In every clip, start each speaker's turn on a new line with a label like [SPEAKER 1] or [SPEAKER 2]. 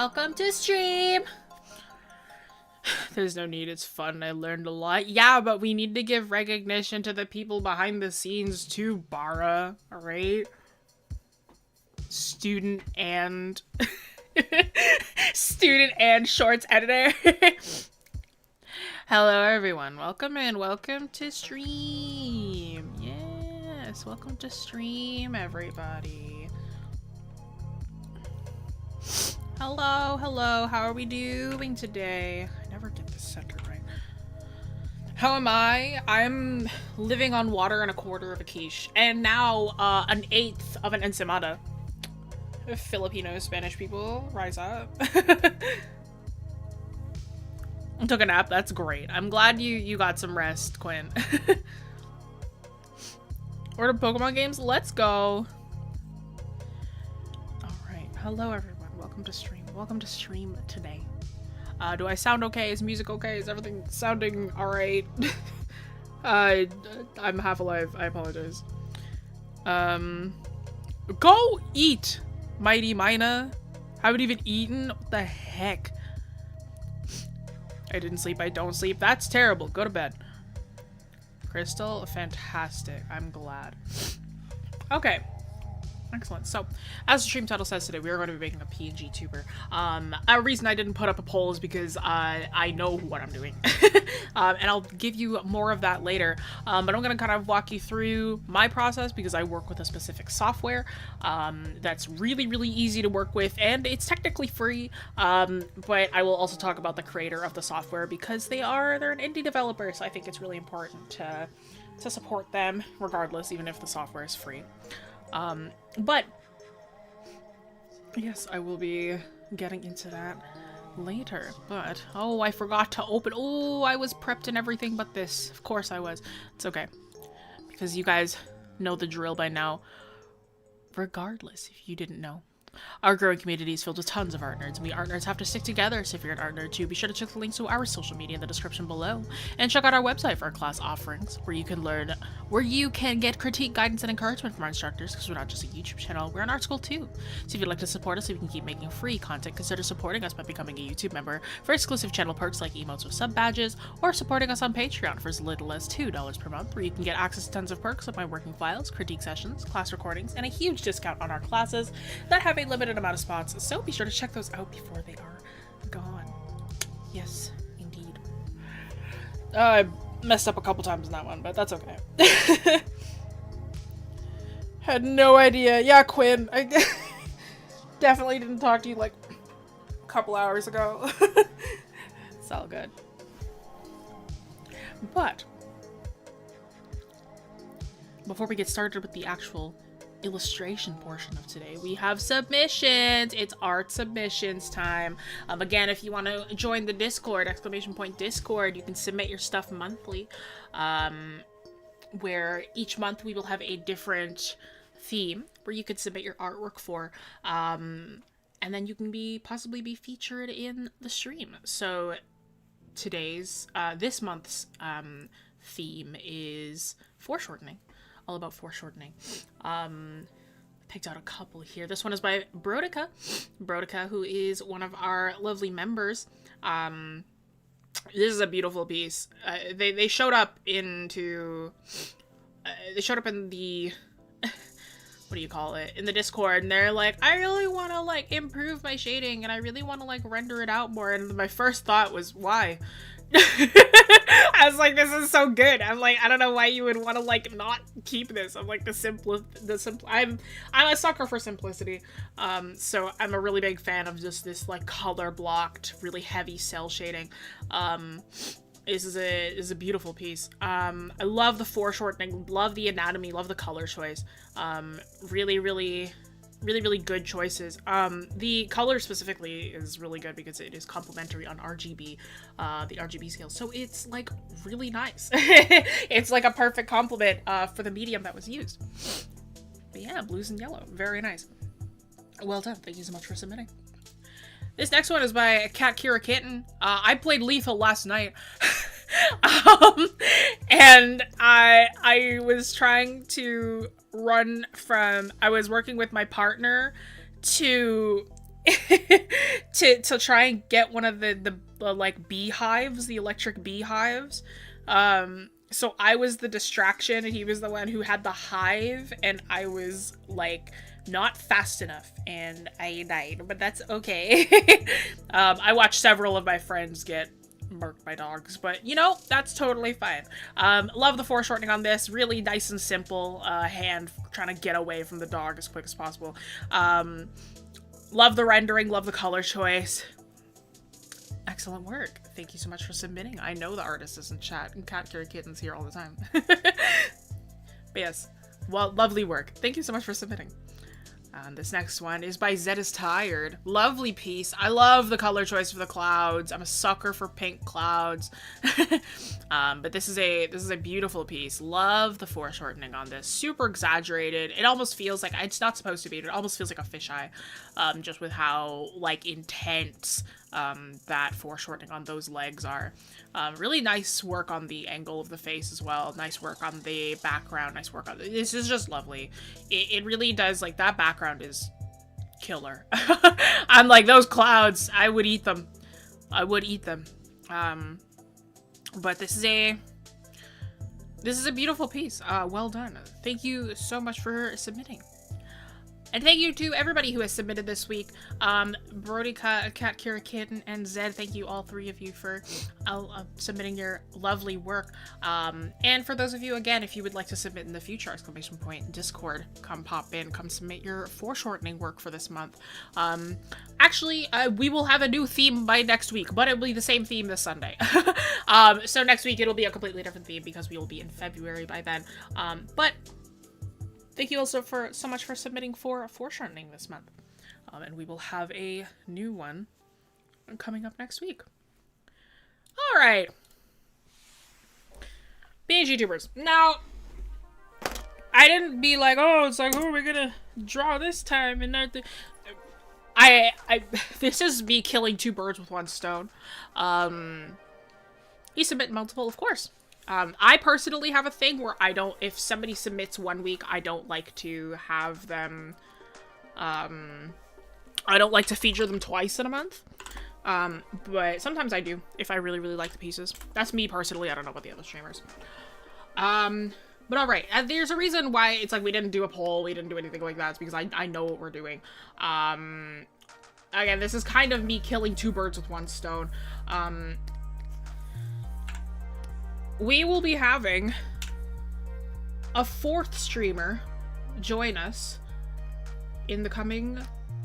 [SPEAKER 1] welcome to stream. There's no need, it's fun, I learned a lot. Yeah, but we need to give recognition to the people behind the scenes too, Bara, alright? Student and... student and shorts editor. Hello everyone, welcome in, welcome to stream. Yes, welcome to stream everybody. Hello, hello, how are we doing today? I never get this center right. How am I? I'm living on water and a quarter of a quiche. And now, an eighth of an ensaymada. Filipino, Spanish people, rise up. I took a nap, that's great. I'm glad you got some rest, Quinn. Order Pokemon games? Let's go. Alright, hello everyone. Welcome to stream. Welcome to stream today. Do I sound okay? Is music okay? Is everything sounding alright? I'm half alive. I apologize. Go eat, Mighty Mina. Haven't even eaten? What the heck? I didn't sleep. I don't sleep. That's terrible. Go to bed. Crystal, fantastic. I'm glad. Okay. Excellent. So, as the stream title says today, we are going to be making a PNG Tuber. A reason I didn't put up a poll is because I know what I'm doing. And I'll give you more of that later. But I'm going to kind of walk you through my process because I work with a specific software that's really, really easy to work with, and it's technically free. But I will also talk about the creator of the software because they're an indie developer, so I think it's really important to support them regardless, even if the software is free. But yes, I will be getting into that later, but oh, I forgot to open. Oh, I was prepped and everything but this. Of course I was. It's okay, because you guys know the drill by now, regardless if you didn't know. Our growing community is filled with tons of art nerds, and we art nerds have to stick together, so if you're an art nerd too, be sure to check the links to our social media in the description below, and check out our website for our class offerings, where you can get critique, guidance, and encouragement from our instructors, because we're not just a YouTube channel, we're an art school too. So if you'd like to support us so we can keep making free content, consider supporting us by becoming a YouTube member for exclusive channel perks like emotes with sub badges, or supporting us on Patreon for as little as $2 per month, where you can get access to tons of perks like my working files, critique sessions, class recordings, and a huge discount on our classes that have a limited amount of spots, so be sure to check those out before they are gone. Yes, indeed. I messed up a couple times in that one, but that's okay. Had no idea. Yeah, Quinn, I definitely didn't talk to you like a couple hours ago. It's all good. But before we get started with the actual illustration portion of today, we have submissions. It's art submissions time. Again, if you want to join the Discord, !Discord, you can submit your stuff monthly, where each month we will have a different theme where you could submit your artwork for, and then you can possibly be featured in the stream. So this month's theme is foreshortening. All about foreshortening. Picked out a couple here. This one is by Brodica, who is one of our lovely members. This is a beautiful piece. They showed up in the what do you call it, in the Discord, and they're like, I really want to like improve my shading and I really want to like render it out more, and my first thought was, why? I was like, this is so good. I'm like, I don't know why you would want to like not keep this. I'm like I'm a sucker for simplicity. So I'm a really big fan of just this like color blocked, really heavy cell shading. This is a beautiful piece. I love the foreshortening, love the anatomy, love the color choice. Really good choices. The color specifically is really good because it is complementary on RGB, the RGB scale. So it's like really nice. It's like a perfect complement for the medium that was used. But yeah, blues and yellow, very nice. Well done. Thank you so much for submitting. This next one is by Cat Kira Kitten. I played Lethal last night. And I was trying to run from, I was working with my partner to to try and get one of the like beehives, the electric beehives. So I was the distraction and he was the one who had the hive, and I was like not fast enough and I died, but that's okay. I watched several of my friends get murked by dogs, but you know, that's totally fine. Love the foreshortening on this, really nice and simple, hand trying to get away from the dog as quick as possible. Love the rendering, love the color choice. Excellent work. Thank you so much for submitting. I know the artist is in chat, and Cat Carry Kitten's here all the time. But yes, well, lovely work. Thank you so much for submitting. This next one is by Zed is Tired. Lovely piece. I love the color choice for the clouds. I'm a sucker for pink clouds. But this is a beautiful piece. Love the foreshortening on this. Super exaggerated. It almost feels like, it's not supposed to be, but it almost feels like a fisheye. Just with how like intense that foreshortening on those legs are. Really nice work on the angle of the face as well. Nice work on the background. Nice work on this is just lovely. It really does, like, that background is killer. I'm like, those clouds, I would eat them. I would eat them. But this is a beautiful piece. Well done. Thank you so much for submitting. And thank you to everybody who has submitted this week. Brody, Cat, Kira, Kitten, and Zed, thank you, all three of you, for submitting your lovely work. And for those of you, again, if you would like to submit in the future, exclamation point, Discord, come pop in, come submit your foreshortening work for this month. Actually, we will have a new theme by next week, but it will be the same theme this Sunday. So next week it'll be a completely different theme because we will be in February by then. But thank you also so much for submitting for foreshortening this month. And we will have a new one coming up next week. All right. PNG Tubers. Now, I didn't be like, oh, it's like, who are we gonna draw this time? And this is me killing two birds with one stone. You submit multiple, of course. I personally have a thing where if somebody submits one week, I don't like to have them, I don't like to feature them twice in a month. But sometimes I do, if I really, really like the pieces. That's me personally, I don't know about the other streamers. But alright, there's a reason why it's like we didn't do a poll, we didn't do anything like that. It's because I know what we're doing. Again, this is kind of me killing two birds with one stone. We will be having a fourth streamer join us in the coming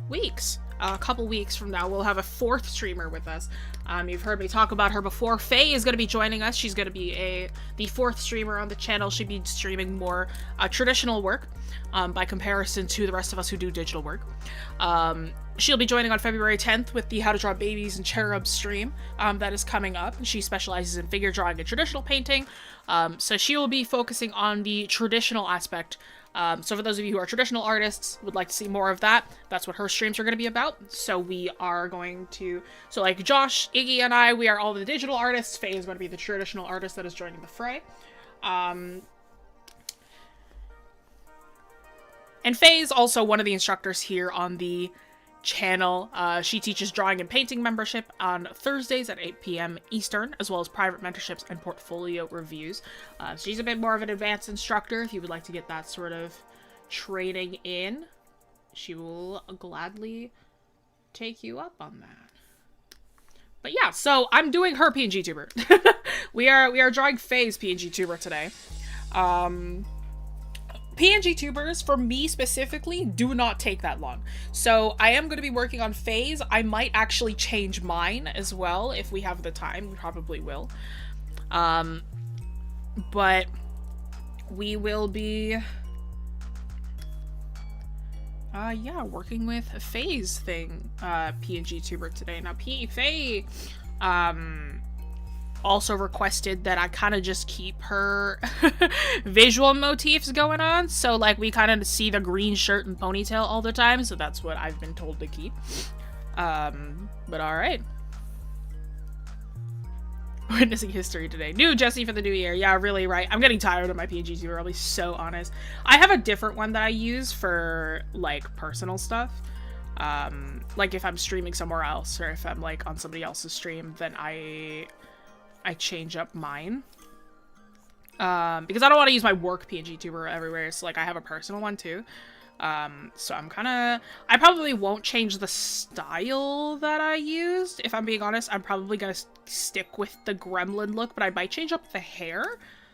[SPEAKER 1] weeks. A couple weeks from now, we'll have a fourth streamer with us. You've heard me talk about her before. Fei is going to be joining us. She's going to be the fourth streamer on the channel. She'll be streaming more traditional work by comparison to the rest of us who do digital work. She'll be joining on February 10th with the How to Draw Babies and Cherubs stream that is coming up. She specializes in figure drawing and traditional painting. So she will be focusing on the traditional aspect. So for those of you who are traditional artists, would like to see more of that, that's what her streams are going to be about. So we are going to, so like Josh, Iggy, and I, we are all the digital artists. Faye is going to be the traditional artist that is joining the fray. And Faye is also one of the instructors here on the channel. She teaches drawing and painting membership on Thursdays at 8 p.m. Eastern, as well as private mentorships and portfolio reviews. She's a bit more of an advanced instructor. If you would like to get that sort of training in, she will gladly take you up on that. But yeah, so I'm doing her PNG Tuber. we are drawing Faye's PNG Tuber today. PNG Tubers, for me specifically, do not take that long. So I am going to be working on Faye's. I might actually change mine as well if we have the time. We probably will. But we will be yeah, working with Faye's thing, PNG Tuber today. Now Faye also requested that I kind of just keep her visual motifs going on. So like we kind of see the green shirt and ponytail all the time. So that's what I've been told to keep. But all right. Witnessing history today. New Jessie for the new year. Yeah, really right. I'm getting tired of my PNG Tuber, I'll be so honest. I have a different one that I use for like personal stuff. Like if I'm streaming somewhere else, or if I'm like on somebody else's stream, then I change up mine. Because I don't want to use my work PNG Tuber everywhere, so like I have a personal one too. So I probably won't change the style that I used. If I'm being honest, I'm probably gonna stick with the gremlin look, but I might change up the hair,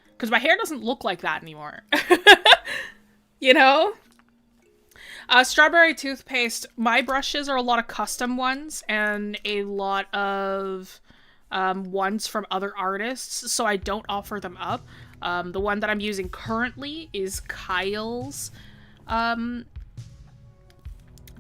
[SPEAKER 1] because my hair doesn't look like that anymore. You know? Strawberry toothpaste. My brushes are a lot of custom ones and a lot of ones from other artists, so I don't offer them up. The one that I'm using currently is Kyle's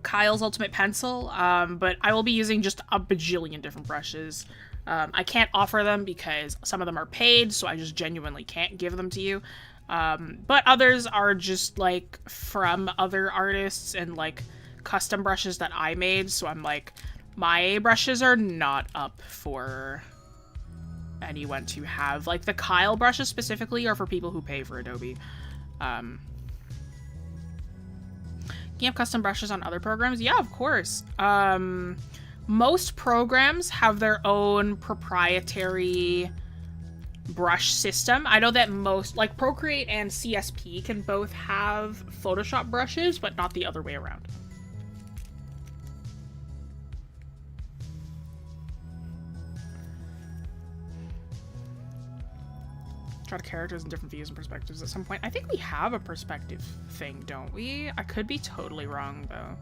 [SPEAKER 1] Ultimate Pencil, but I will be using just a bajillion different brushes. I can't offer them because some of them are paid, so I just genuinely can't give them to you. But others are just like from other artists and like custom brushes that I made, so I'm like, my brushes are not up for anyone to have. Like the Kyle brushes specifically are for people who pay for Adobe. Can you have custom brushes on other programs? Yeah, of course. Most programs have their own proprietary brush system. I know that most, like Procreate and CSP can both have Photoshop brushes, but not the other way around. Draw characters in different views and perspectives at some point. I think we have a perspective thing, don't we? I could be totally wrong, though.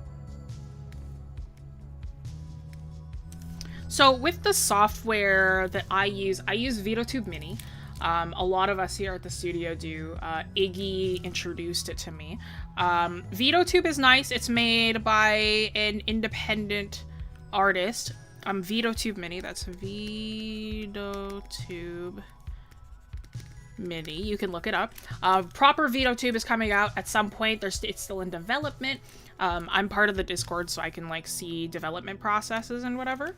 [SPEAKER 1] So with the software that I use Veadotube Mini. A lot of us here at the studio do. Iggy introduced it to me. Veadotube is nice. It's made by an independent artist. Veadotube Mini. That's Veadotube Mini. You can look it up. Proper Veadotube is coming out at some point. It's still in development. I'm part of the Discord, so I can like see development processes and whatever.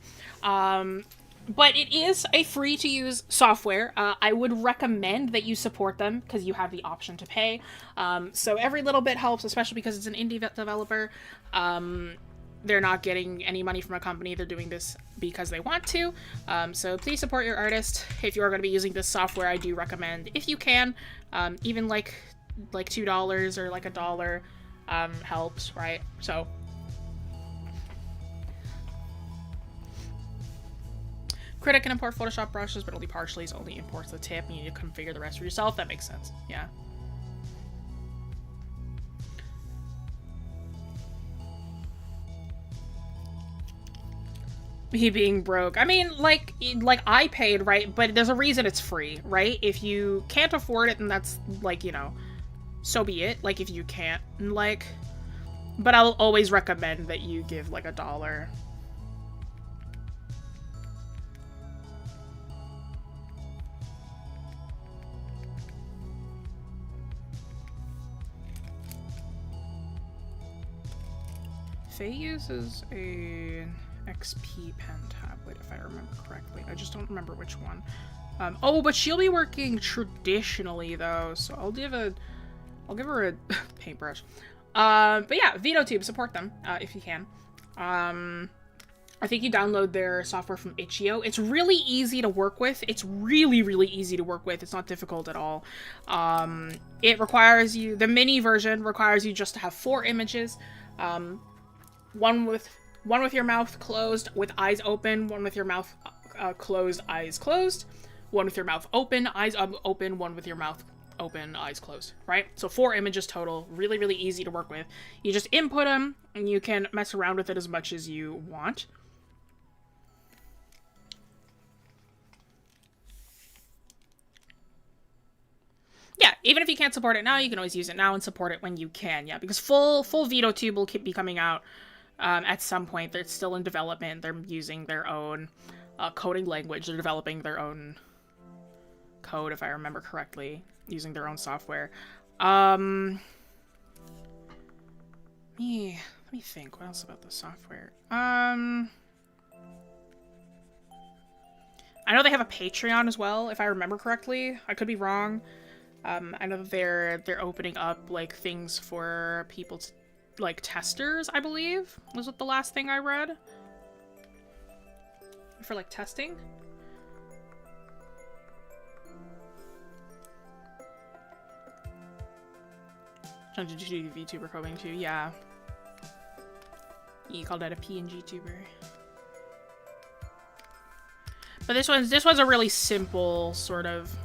[SPEAKER 1] But it is a free-to-use software. I would recommend that you support them because you have the option to pay. So every little bit helps, especially because it's an indie developer. They're not getting any money from a company. They're doing this because they want to. So please support your artist. If you are going to be using this software, I do recommend, if you can, even like $2 or like $1 helps, right? So Critic can import Photoshop brushes, but only partially. It only imports the tip, and you need to configure the rest for yourself. That makes sense. Yeah. Me being broke. I mean, like I paid, right? But there's a reason it's free, right? If you can't afford it, then that's, like, you know, so be it. Like, if you can't, like... But I'll always recommend that you give, like, $1. Fei uses a XP pen tablet, if I remember correctly. I just don't remember which one. Oh, but she'll be working traditionally though, so I'll give her a paintbrush. But yeah, Veadotube, support them if you can. I think you download their software from itch.io. It's really easy to work with. It's really, really easy to work with. It's not difficult at all. It requires you, the mini version requires you just to have 4 images. One with your mouth closed with eyes open, one with your mouth closed, eyes closed, one with your mouth open, eyes open, one with your mouth open, eyes closed, right? So 4 images total, really, really easy to work with. You just input them, and you can mess around with it as much as you want. Yeah, even if you can't support it now, you can always use it now and support it when you can, yeah, because full Veadotube will be coming out at some point. They're still in development. They're using their own coding language. They're developing their own code, if I remember correctly, using their own software. Let me think. What else about the software? I know they have a Patreon as well, if I remember correctly. I could be wrong. I know that they're opening up like things for people like, testers, I believe, was what the last thing I read. For, like, testing. Trying to do VTuber coding too, yeah. You call that a PNG tuber. But this one's a really simple sort of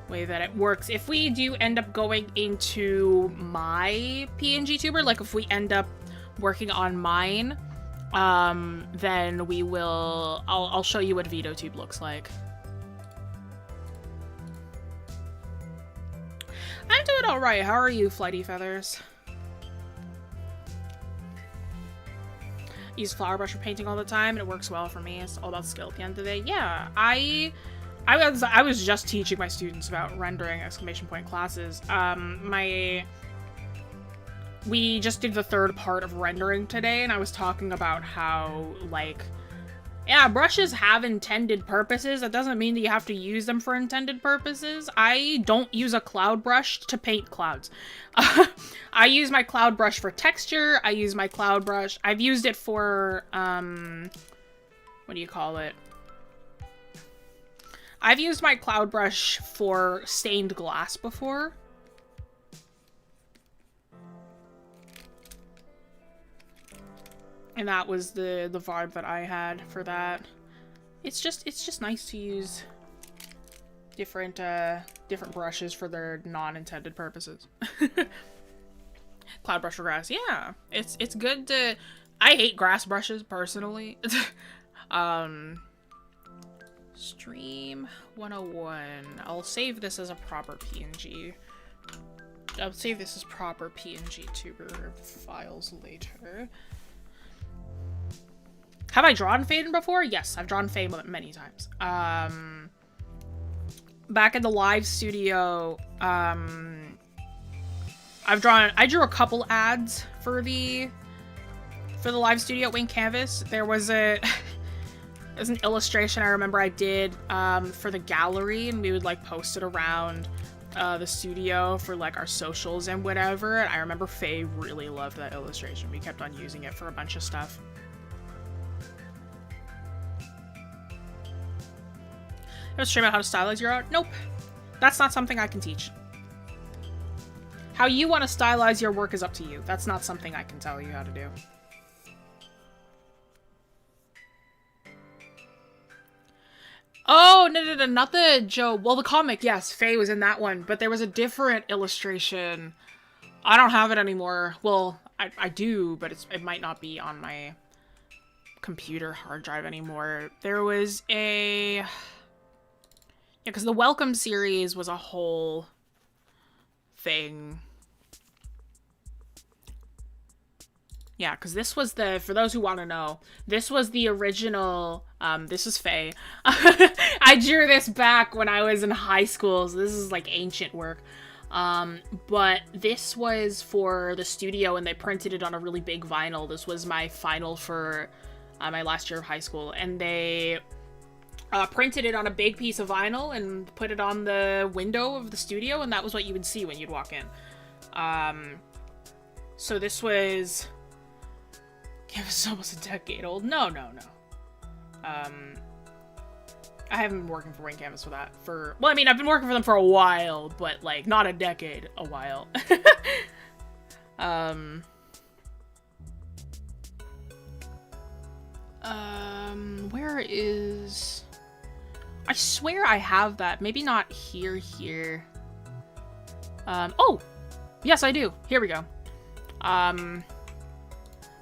[SPEAKER 1] way that it works. If we do end up going into my PNG tuber, like if we end up working on mine, then we will, I'll show you what Veadotube looks like. I'm doing alright. How are you, Flighty Feathers? Use flower brush for painting all the time, and it works well for me. It's all about skill at the end of the day. Yeah, I was just teaching my students about rendering exclamation point classes. We just did the third part of rendering today, and I was talking about how, like, yeah, brushes have intended purposes. That doesn't mean that you have to use them for intended purposes. I don't use a cloud brush to paint clouds. I use my cloud brush for texture. I use my cloud brush. I've used it for, what do you call it? I've used my cloud brush for stained glass before. And that was the vibe that I had for that. It's just nice to use different brushes for their non-intended purposes. Cloud brush for grass, yeah. It's good to. I hate grass brushes personally. Stream 101. I'll save this as a proper PNG. I'll save this as proper PNG tuber files later. Have I drawn Faden before? Yes, I've drawn Faden many times. Back in the live studio, I drew a couple ads for the live studio at Wing Canvas. There was an illustration I remember I did for the gallery, and we would like post it around the studio for like our socials and whatever. And I remember Faye really loved that illustration. We kept on using it for a bunch of stuff. Have a stream about how to stylize your art? Nope. That's not something I can teach. How you want to stylize your work is up to you. That's not something I can tell you how to do. Oh, no, not the Joe. Well, the comic, yes, Faye was in that one, but there was a different illustration. I don't have it anymore. Well, I do, but it might not be on my computer hard drive anymore. There was a... Yeah, because the Welcome series was a whole thing. Yeah, because this was the, for those who want to know, this was the original, this is Faye. I drew this back when I was in high school, so this is like ancient work. But this was for the studio, and they printed it on a really big vinyl. This was my final for my last year of high school, and they printed it on a big piece of vinyl and put it on the window of the studio, and that was what you would see when you'd walk in. So this was... It was almost a decade old. No. I haven't been working for Wing Canvas for that for... Well, I mean, I've been working for them for a while, but, like, not a decade. A while. Where is... I swear I have that. Maybe not here. Oh! Yes, I do. Here we go.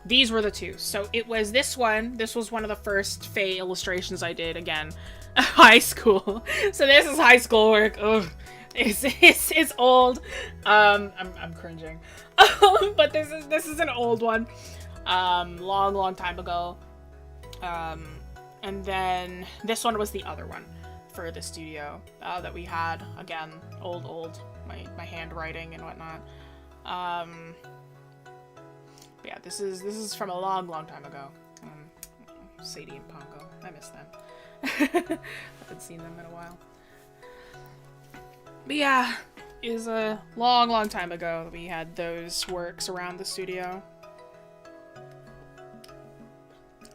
[SPEAKER 1] These were the two. So it was this one. This was one of the first Faye illustrations I did. Again, high school. So this is high school work. Ugh. It's old. I'm cringing. But this is an old one. Long time ago. And then this one was the other one for the studio that we had. Again, old. My handwriting and whatnot. Yeah, this is from a long time ago. Sadie and Ponko. I miss them. Haven't seen them in a while. But yeah, is a long, long time ago that we had those works around the studio.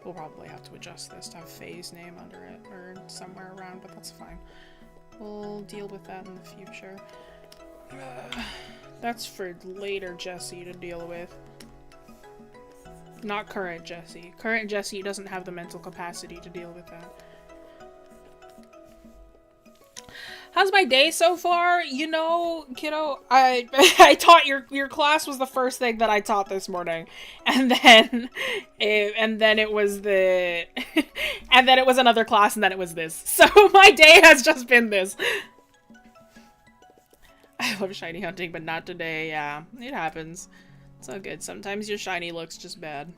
[SPEAKER 1] We'll probably have to adjust this to have Fei's name under it or somewhere around, but that's fine. We'll deal with that in the future. That's for later Jessie to deal with. Not current Jessie. Current Jessie doesn't have the mental capacity to deal with that. How's my day so far? You know, kiddo, I taught your class was the first thing that I taught this morning. And then it was the and then it was another class and then it was this. So my day has just been this. I love shiny hunting, but not today. Yeah, it happens. It's all good. Sometimes your shiny looks just bad.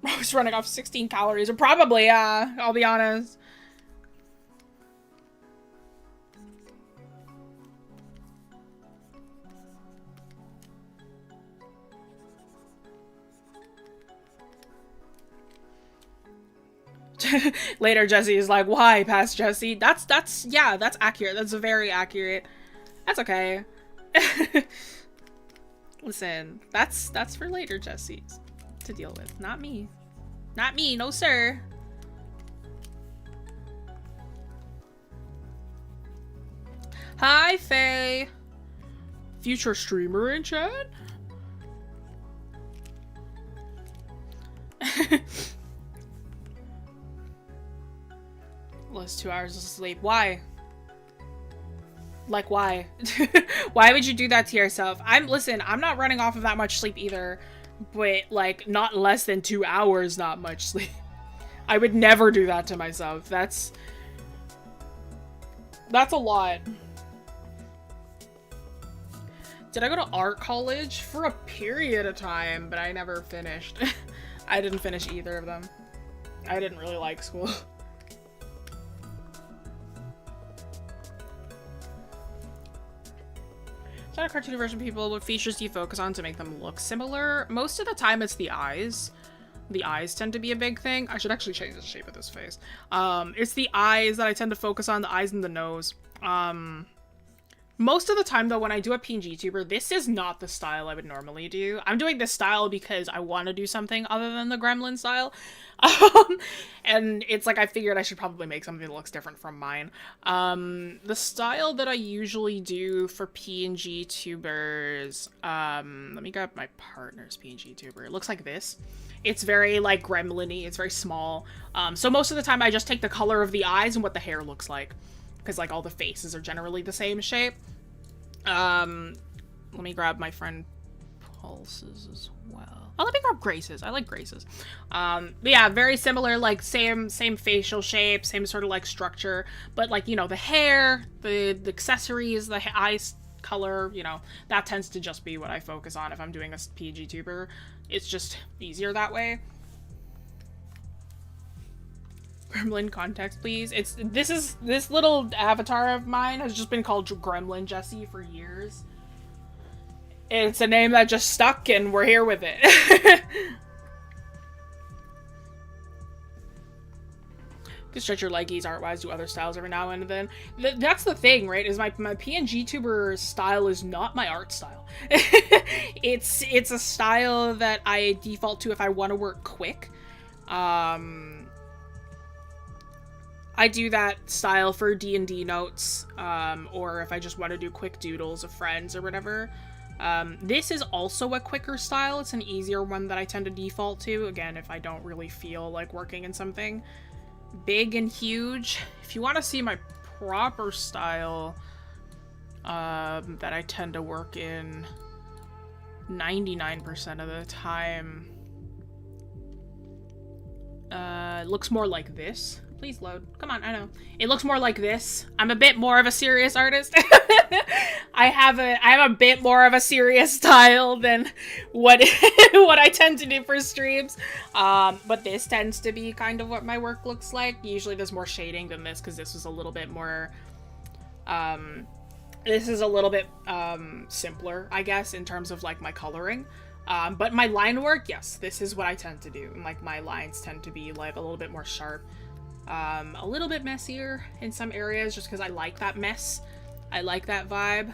[SPEAKER 1] I was running off 16 calories, or probably, I'll be honest. Later, Jessie is like, why, past Jessie? Yeah, that's accurate. That's very accurate. That's okay. Listen, that's for later Jessies to deal with, not me. Not me, no sir. Hi, Fei. Future streamer in chat? Lost 2 hours of sleep. Why? Like, why? Why would you do that to yourself? Listen, I'm not running off of that much sleep either. But, like, not less than 2 hours, not much sleep. I would never do that to myself. That's a lot. Did I go to art college? For a period of time, but I never finished. I didn't finish either of them. I didn't really like school. Is that a cartoon version of people? What features do you focus on to make them look similar? Most of the time it's the eyes. The eyes tend to be a big thing. I should actually change the shape of this face. It's the eyes that I tend to focus on, the eyes and the nose. Most of the time though, when I do a PNG Tuber, this is not the style I would normally do. I'm doing this style because I want to do something other than the gremlin style. And it's like I figured I should probably make something that looks different from mine. The style that I usually do for PNG Tubers, let me grab my partner's PNG Tuber. It looks like this. It's very like gremlin-y, it's very small. So most of the time I just take the color of the eyes and what the hair looks like. Because like all the faces are generally the same shape. Let me grab my friend Pulse's as well. Oh, let me grab Grace's. I like Grace's. But yeah, very similar, like same facial shape, same sort of like structure, but like, you know, the hair, the accessories, the eyes color, you know, that tends to just be what I focus on if I'm doing a PNG Tuber. It's just easier that way. Gremlin context, please. This little avatar of mine has just been called Gremlin Jessie for years. It's a name that just stuck and we're here with it. You can stretch your leggies art-wise, do other styles every now and then. That's the thing, right? Is my PNG Tuber style is not my art style. It's a style that I default to if I want to work quick. I do that style for D&D notes, or if I just want to do quick doodles of friends or whatever. This is also a quicker style. It's an easier one that I tend to default to, again, if I don't really feel like working in something big and huge. If you want to see my proper style, that I tend to work in 99% of the time, it looks more like this. Please load. Come on, I know. It looks more like this. I'm a bit more of a serious artist. I have a bit more of a serious style than what what I tend to do for streams. But this tends to be kind of what my work looks like. Usually there's more shading than this because this was a little bit more this is a little bit simpler, I guess, in terms of like my coloring. But my line work, yes, this is what I tend to do. And, like, my lines tend to be, like, a little bit more sharp. A little bit messier in some areas, just because I like that mess. I like that vibe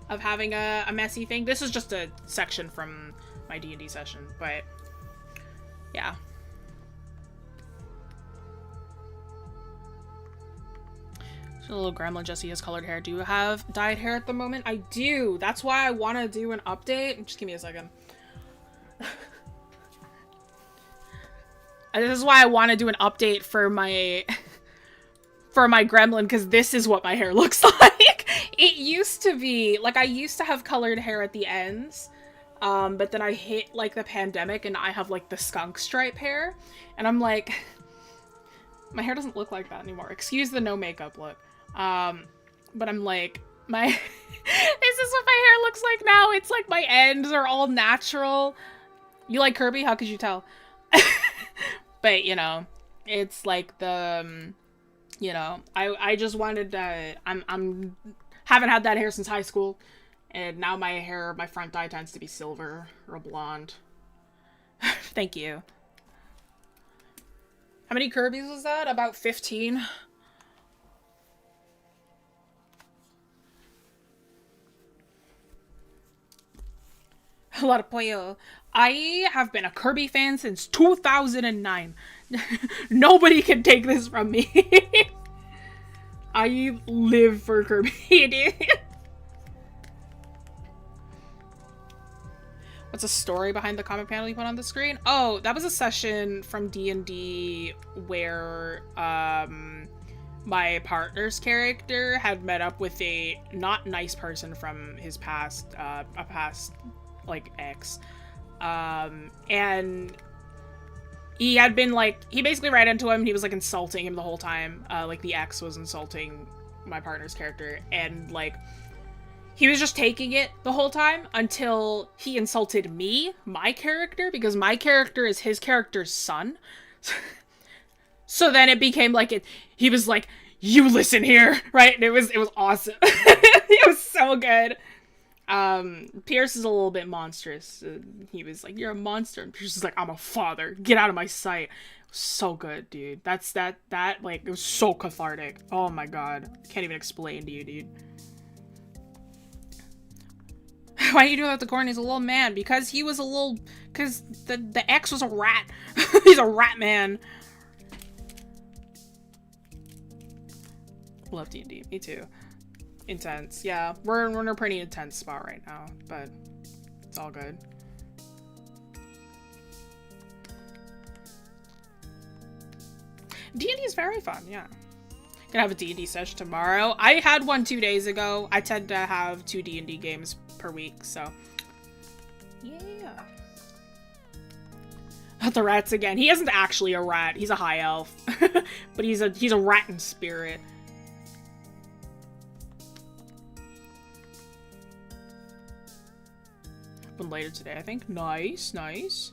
[SPEAKER 1] of having a messy thing. This is just a section from my D&D session, but yeah. So little grandma Jessie has colored hair. Do you have dyed hair at the moment? I do. That's why I want to do an update. Just give me a second. This is why I want to do an update for my gremlin, because this is what my hair looks like. It used to be, like, I used to have colored hair at the ends, but then I hit, like, the pandemic, and I have, like, the skunk stripe hair, and I'm like, my hair doesn't look like that anymore. Excuse the no makeup look. But I'm like, this is what my hair looks like now. It's like my ends are all natural. You like Kirby? How could you tell? But, you know, it's like the, you know, I just wanted to, I'm haven't had that hair since high school, and now my hair, my front dye tends to be silver or blonde. Thank you. How many Kirby's was that? About 15? A lot of pollo. I have been a Kirby fan since 2009. Nobody can take this from me. I live for Kirby, dude. What's a story behind the comment panel you put on the screen? Oh, that was a session from D&D where my partner's character had met up with a not nice person from his past, a past, like, ex. And he had been, like, he basically ran into him and he was, like, insulting him the whole time. Like, the ex was insulting my partner's character, and, like, he was just taking it the whole time until he insulted me, my character, because my character is his character's son. So then it became like he was like, you listen here, right? And it was awesome. It was so good. Pierce is a little bit monstrous. He was like, you're a monster. And Pierce is like, I'm a father. Get out of my sight. So good, dude. That, like, it was so cathartic. Oh my god. Can't even explain to you, dude. Why do you do that to Corn? He's a little man. Because he was a little... Because the ex was a rat. He's a rat man. Love D&D. Me too. Intense. Yeah. We're in a pretty intense spot right now. But it's all good. D&D is very fun. Yeah. Gonna have a D&D session tomorrow. I had one 2 days ago. I tend to have 2 D&D games per week, so yeah. The rats again. He isn't actually a rat. He's a high elf, but he's a rat in spirit. Been later today, I think. Nice, nice.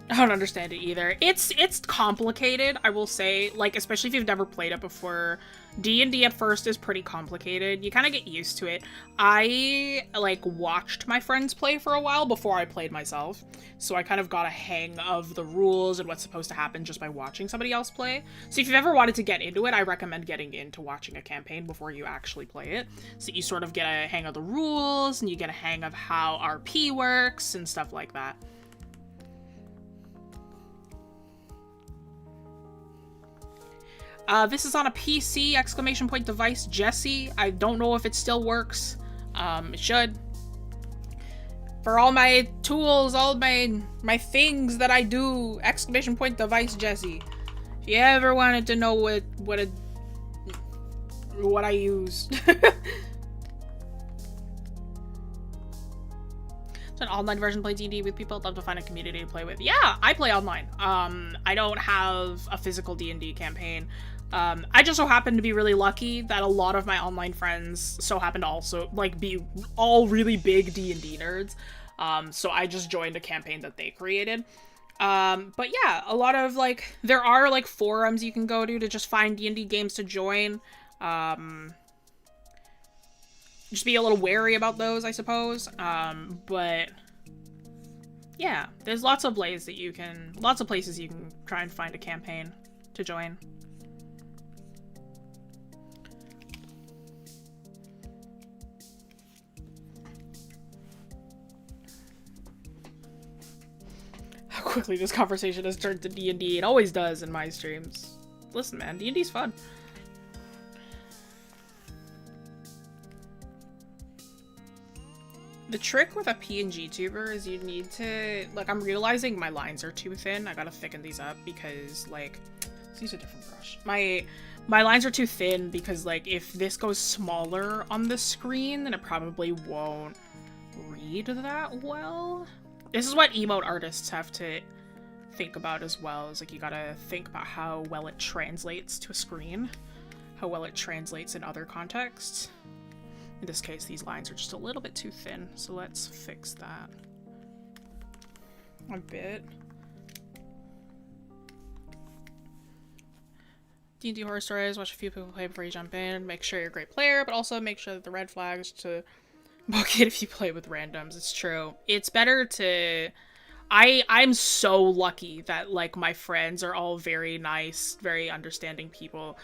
[SPEAKER 1] I don't understand it either. It's complicated, I will say. Like, especially if you've never played it before. D&D at first is pretty complicated. You kind of get used to it. I, like, watched my friends play for a while before I played myself. So I kind of got a hang of the rules and what's supposed to happen just by watching somebody else play. So if you've ever wanted to get into it, I recommend getting into watching a campaign before you actually play it. So you sort of get a hang of the rules, and you get a hang of how RP works and stuff like that. This is on a PC, exclamation point device, Jessie. I don't know if it still works. It should. For all my tools, all my things that I do, exclamation point device, Jessie. If you ever wanted to know what I use. It's an online version, play D&D with people. I'd love to find a community to play with. Yeah, I play online. I don't have a physical D&D campaign. I just so happen to be really lucky that a lot of my online friends so happen to also, like, be all really big D&D nerds. So I just joined a campaign that they created. But yeah, a lot of, like, there are, like, forums you can go to just find D&D games to join. Just be a little wary about those, I suppose. But yeah, there's lots of places you can try and find a campaign to join. How quickly this conversation has turned to D&D. It always does in my streams. Listen, man, D&D's fun. The trick with a PNG tuber is you need to, like, I'm realizing my lines are too thin. I gotta thicken these up because, like, let's use a different brush. My lines are too thin because, like, if this goes smaller on the screen, then it probably won't read that well. This is what emote artists have to think about as well, is, like, you gotta think about how well it translates to a screen, how well it translates in other contexts. In this case, these lines are just a little bit too thin, so let's fix that a bit. D&D horror stories, watch a few people play before you jump in, make sure you're a great player, but also make sure that the red flags to book it if you play with randoms. It's true. It's better to... I'm so lucky that, like, my friends are all very nice, very understanding people.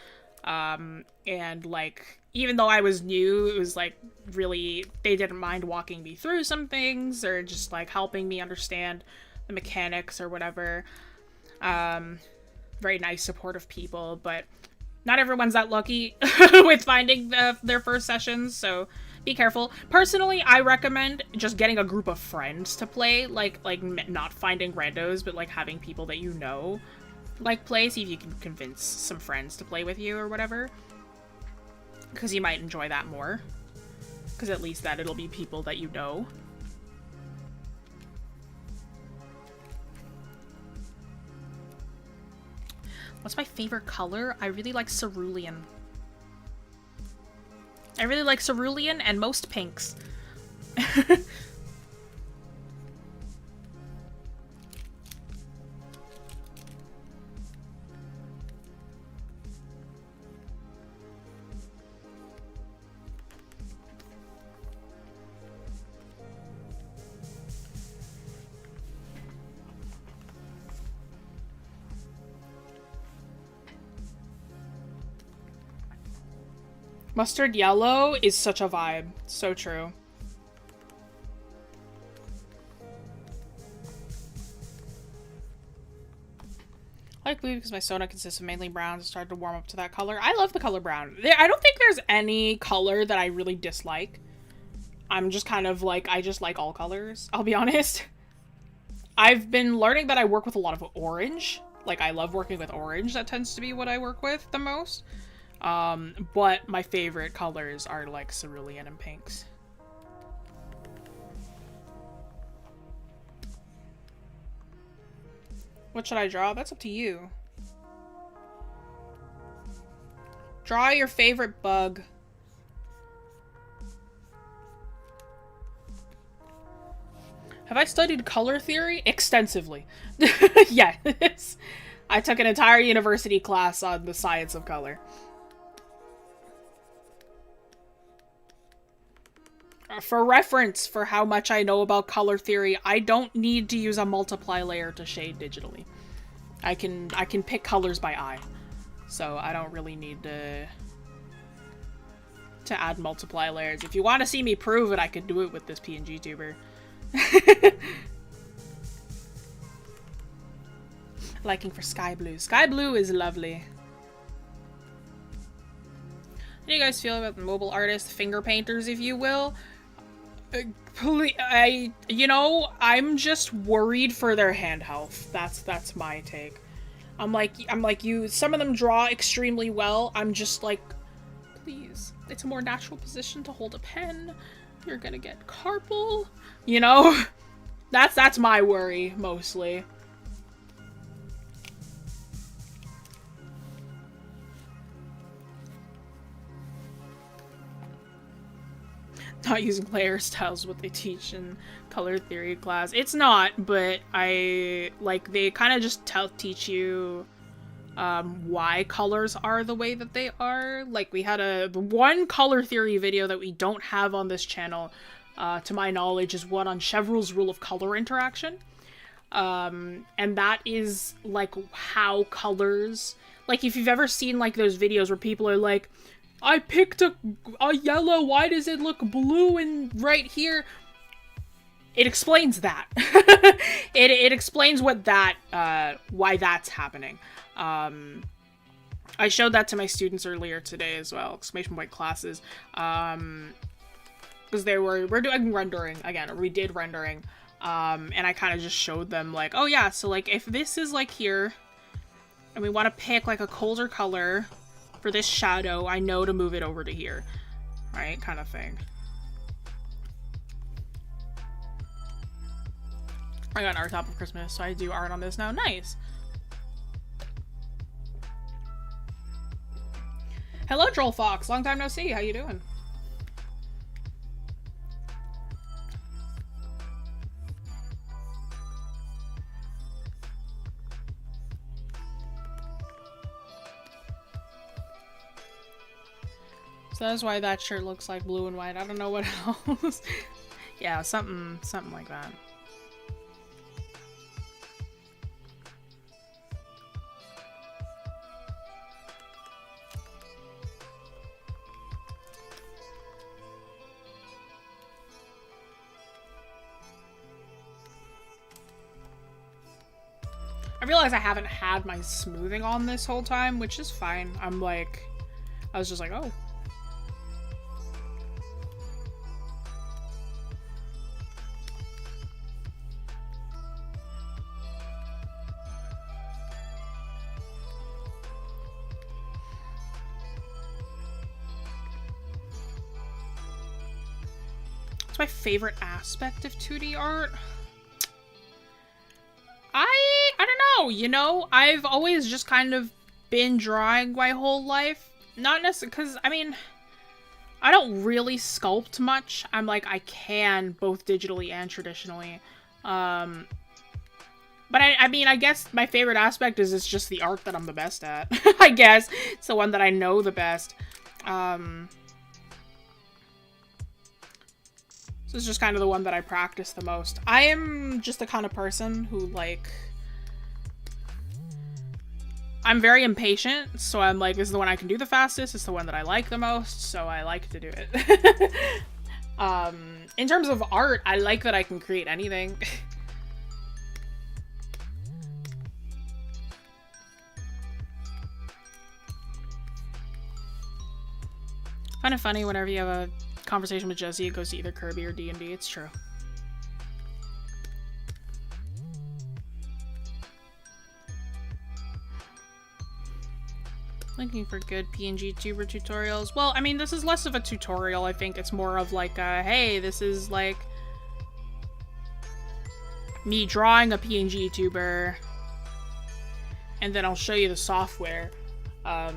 [SPEAKER 1] And, like, even though I was new, it was, like, really, they didn't mind walking me through some things or just, like, helping me understand the mechanics or whatever. Very nice, supportive people, but not everyone's that lucky with finding their first sessions, so be careful. Personally, I recommend just getting a group of friends to play, like not finding randos, but, like, having people that you know, like, play, see if you can convince some friends to play with you or whatever. Because you might enjoy that more. Because at least that it'll be people that you know. What's my favorite color? I really like cerulean. I really like cerulean and most pinks. Mustard yellow is such a vibe. So true. I like blue because my soda consists of mainly brown. I started to warm up to that color. I love the color brown. I don't think there's any color that I really dislike. I'm just kind of like, I just like all colors, I'll be honest. I've been learning that I work with a lot of orange. Like, I love working with orange. That tends to be what I work with the most. But my favorite colors are, like, cerulean and pinks. What should I draw? That's up to you. Draw your favorite bug. Have I studied color theory? Extensively. Yes. I took an entire university class on the science of color. For reference for how much I know about color theory, I don't need to use a multiply layer to shade digitally. I can pick colors by eye. So I don't really need to add multiply layers. If you want to see me prove it, I could do it with this PNG tuber. Liking for sky blue. Sky blue is lovely. How do you guys feel about the mobile artists, finger painters, if you will? You know, I'm just worried for their hand health. That's my take. I'm like you, some of them draw extremely well. I'm just like, please, it's a more natural position to hold a pen. You're gonna get carpal, you know? That's my worry, mostly. not using layer styles what they teach in color theory class. It's not, but they kind of just teach you why colors are the way that they are. Like, we had the one color theory video that we don't have on this channel, to my knowledge, is one on Chevreul's rule of color interaction. And that is, like, how colors... Like, if you've ever seen, like, those videos where people are like, I picked a yellow, why does it look blue in right here? It explains that. it explains what that, why that's happening. I showed that to my students earlier today as well, exclamation point classes, because we're doing rendering, again, or we did rendering, and I kind of just showed them, like, oh yeah, so, like, if this is, like, here, and we want to pick, like, a colder color for this shadow, I know to move it over to here, right, kind of thing. I got an art top of Christmas, so I do art on this now. Nice! Hello, Troll Fox! Long time no see, how you doing? So that's why that shirt looks like blue and white. I don't know what else. Yeah, something like that. I realize I haven't had my smoothing on this whole time, which is fine. I was just like, oh. What's my favorite aspect of 2D art? I don't know, you know? I've always just kind of been drawing my whole life. Not necessarily, because, I mean, I don't really sculpt much. I'm like, I can, both digitally and traditionally. But I mean, I guess my favorite aspect is it's just the art that I'm the best at. I guess. It's the one that I know the best. So it's just kind of the one that I practice the most. I am just the kind of person who, like... I'm very impatient, so I'm like, this is the one I can do the fastest, it's the one that I like the most, so I like to do it. In terms of art, I like that I can create anything. Kind of funny whenever you have a conversation with Jessie, it goes to either Kirby or D&D. It's true. Looking for good PNG Tuber tutorials. Well, I mean, this is less of a tutorial, I think. It's more of like a, hey, this is like me drawing a PNG Tuber, and then I'll show you the software. I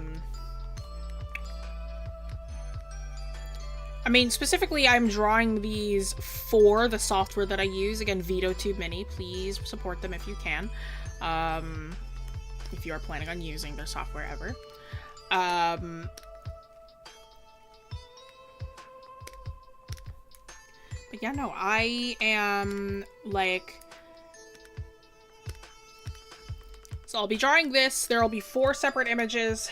[SPEAKER 1] mean, specifically, I'm drawing these for the software that I use. Again, Veadotube Mini. Please support them if you can. If you are planning on using their software ever. But yeah, no, I am, like... So I'll be drawing this. There will be 4 separate images.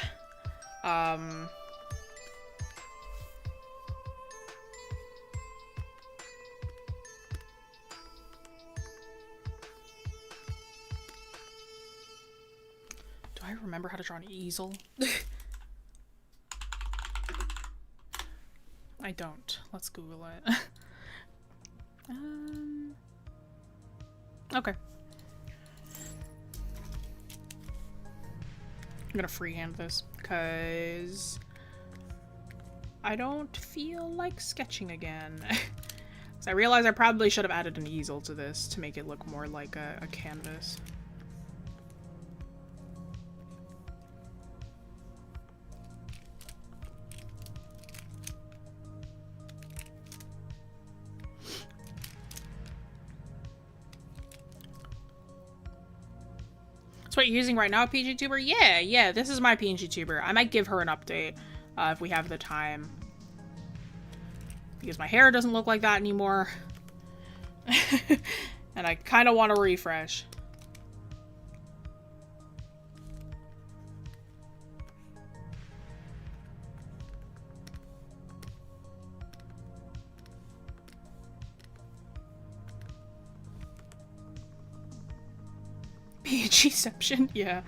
[SPEAKER 1] I remember how to draw an easel. I don't. Let's Google it. Okay. I'm gonna freehand this because I don't feel like sketching again. So I realize I probably should have added an easel to this to make it look more like a canvas. That's what you're using right now, PNG Tuber? Yeah, this is my PNG Tuber. I might give her an update if we have the time. Because my hair doesn't look like that anymore. And I kind of want to refresh. PNGception, yeah.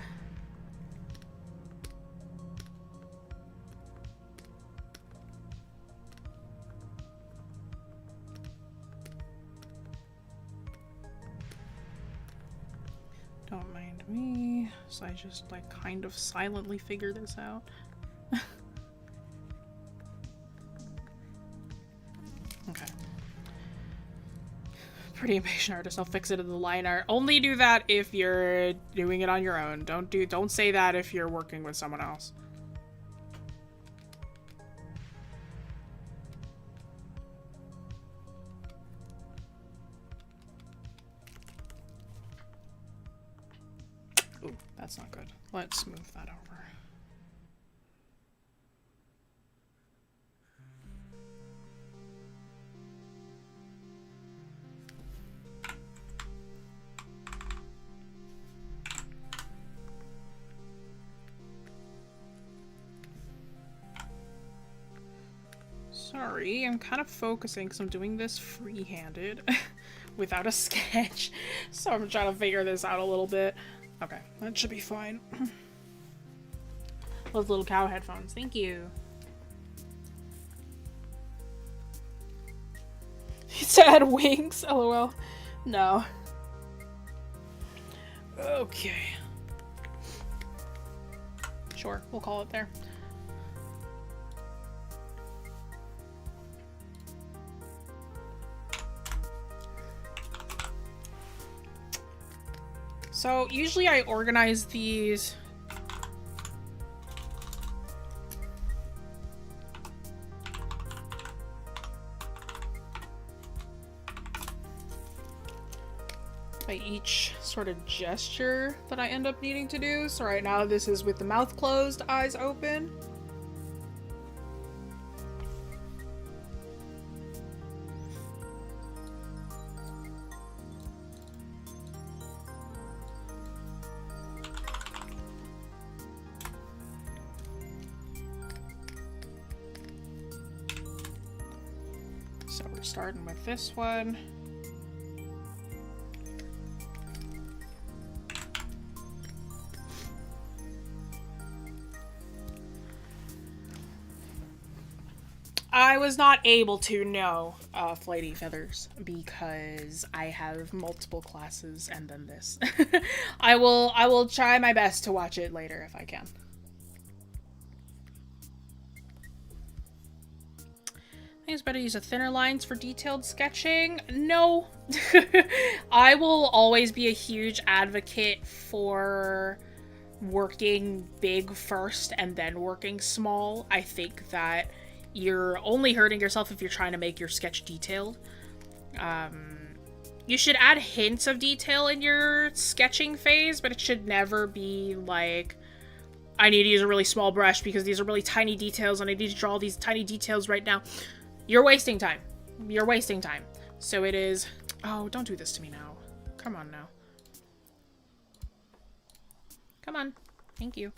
[SPEAKER 1] Don't mind me. So I just like kind of silently figure this out. Okay. Pretty impatient artist. I'll fix it in the line art. Only do that if you're doing it on your own. Don't say that if you're working with someone else. Ooh, that's not good. Let's move that over. Sorry, I'm kind of focusing because I'm doing this free-handed without a sketch. So I'm trying to figure this out a little bit. Okay, that should be fine. Those little cow headphones, thank you. He said wings, lol. No. Okay. Sure, we'll call it there. So usually I organize these by each sort of gesture that I end up needing to do. So right now this is with the mouth closed, eyes open. So we're starting with this one. I was not able to know Flighty Feathers because I have multiple classes and then this. I will try my best to watch it later if I can. I think it's better to use a thinner lines for detailed sketching. No. I will always be a huge advocate for working big first and then working small. I think that you're only hurting yourself if you're trying to make your sketch detailed. You should add hints of detail in your sketching phase, but it should never be like, I need to use a really small brush because these are really tiny details and I need to draw these tiny details right now. You're wasting time. You're wasting time. So it is... Oh, don't do this to me now. Come on now. Come on. Thank you.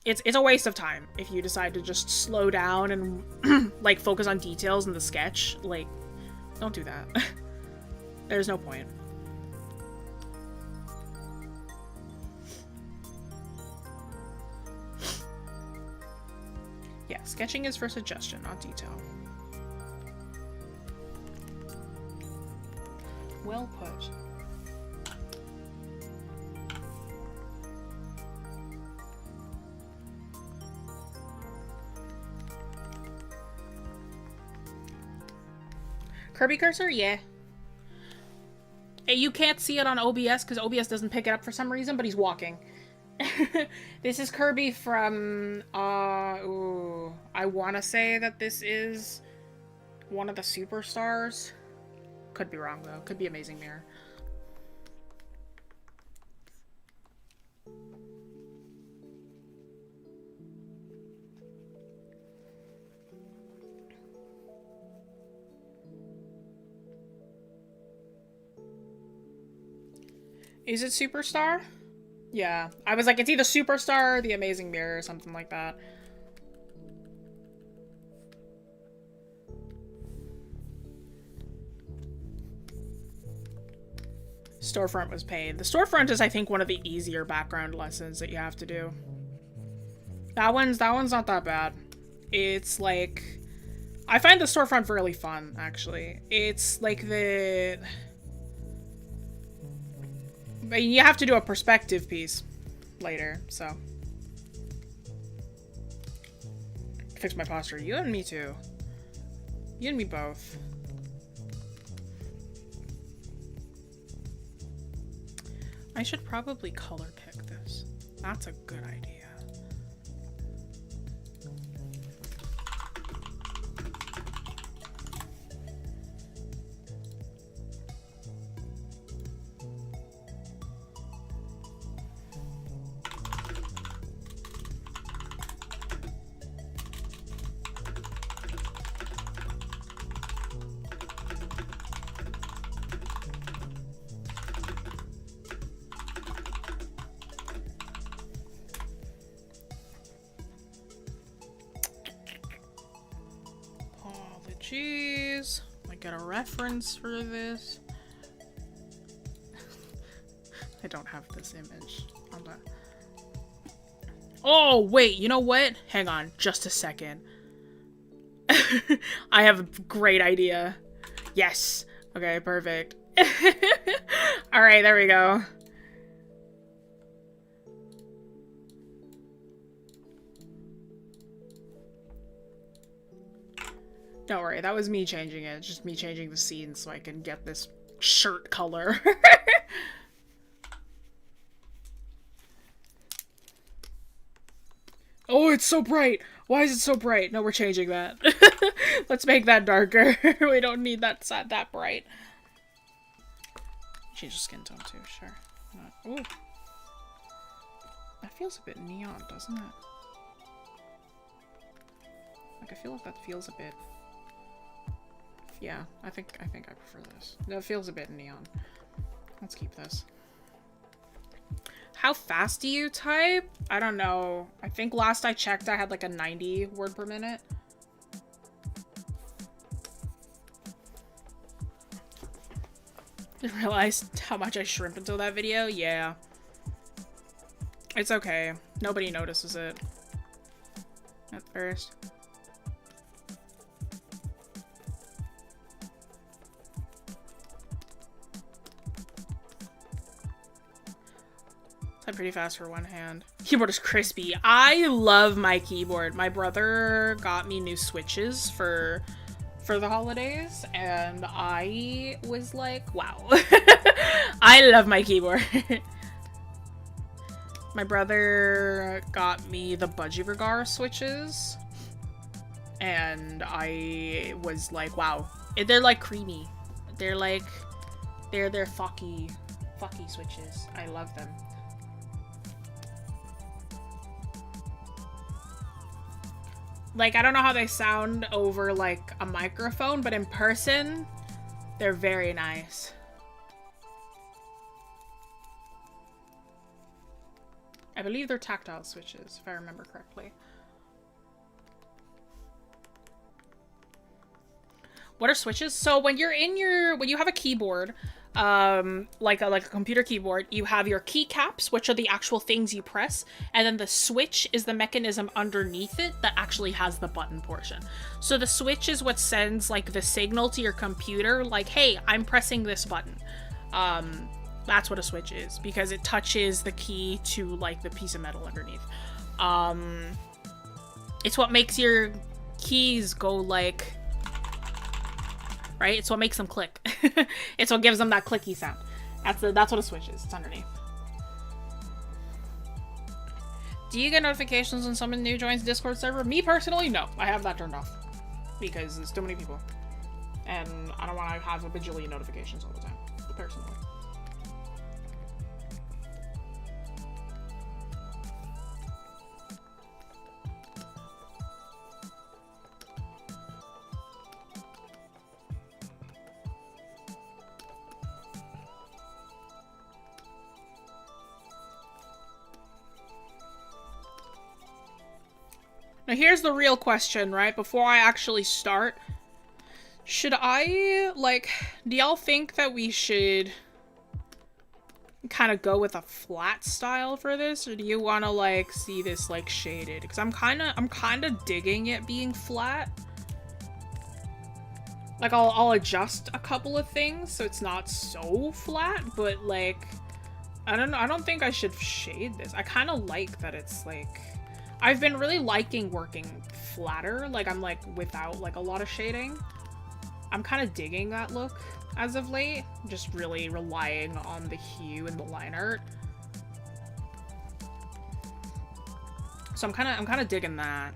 [SPEAKER 1] It's a waste of time if you decide to just slow down and like focus on details in the sketch. Like, don't do that. There's no point. Yeah, sketching is for suggestion, not detail. Well put. Kirby cursor? Yeah. You can't see it on OBS because OBS doesn't pick it up for some reason, but he's walking. This is Kirby from, ooh, I want to say that this is one of the superstars. Could be wrong, though. Could be Amazing Mirror. Is it Superstar? Yeah. I was like, it's either Superstar or The Amazing Mirror or something like that. Storefront was paid. The storefront is, I think, one of the easier background lessons that you have to do. That one's not that bad. It's like, I find the storefront really fun, actually. It's like the, I mean, you have to do a perspective piece later, so. Fix my posture. You and me too. You and me both. I should probably color pick this. That's a good idea. Jeez, I get a reference for this. I don't have this image on the... Oh, wait, you know what? Hang on, just a second. I have a great idea. Yes. Okay, perfect. All right, there we go. Don't worry, that was me changing it. It's just me changing the scene so I can get this shirt color. Oh, it's so bright! Why is it so bright? No, we're changing that. Let's make that darker. We don't need that bright. Change the skin tone too, sure. Ooh. That feels a bit neon, doesn't it? Like, I feel like that feels a bit... Yeah, I think I prefer this. That feels a bit neon. Let's keep this. How fast do you type? I don't know. I think last I checked I had like a 90 word per minute. I realized how much I shrimp until that video. Yeah. It's okay. Nobody notices it. At first. Pretty fast for one hand. Keyboard is crispy. I love my keyboard. My brother got me new switches for the holidays, and I was like, wow. I love my keyboard. My brother got me the Budgie switches, and I was like, wow. They're like creamy. They're like, they're fucky switches. I love them. Like, I don't know how they sound over, like, a microphone, but in person, they're very nice. I believe they're tactile switches, if I remember correctly. What are switches? So when you're in when you have a keyboard, like a computer keyboard, you have your keycaps, which are the actual things you press, and then the switch is the mechanism underneath it that actually has the button portion. So the switch is what sends like the signal to your computer, like, hey, I'm pressing this button. That's what a switch is, because it touches the key to like the piece of metal underneath. It's what makes your keys go like, right? It's what makes them click. It's what gives them that clicky sound. That's what a switch is. It's underneath. Do you get notifications when someone new joins the Discord server? Me personally, no. I have that turned off. Because there's too many people. And I don't want to have a bajillion notifications all the time. Personally. Now here's the real question, right? Before I actually start, should I, like, do y'all think that we should kind of go with a flat style for this, or do you want to, like, see this, like, shaded? Because I'm kind of digging it being flat. Like, I'll adjust a couple of things so it's not so flat, but, like, I don't know. I don't think I should shade this. I kind of like that it's, like, I've been really liking working flatter. Like, I'm, like, without, like, a lot of shading. I'm kind of digging that look as of late. Just really relying on the hue and the line art. So I'm kind of digging that.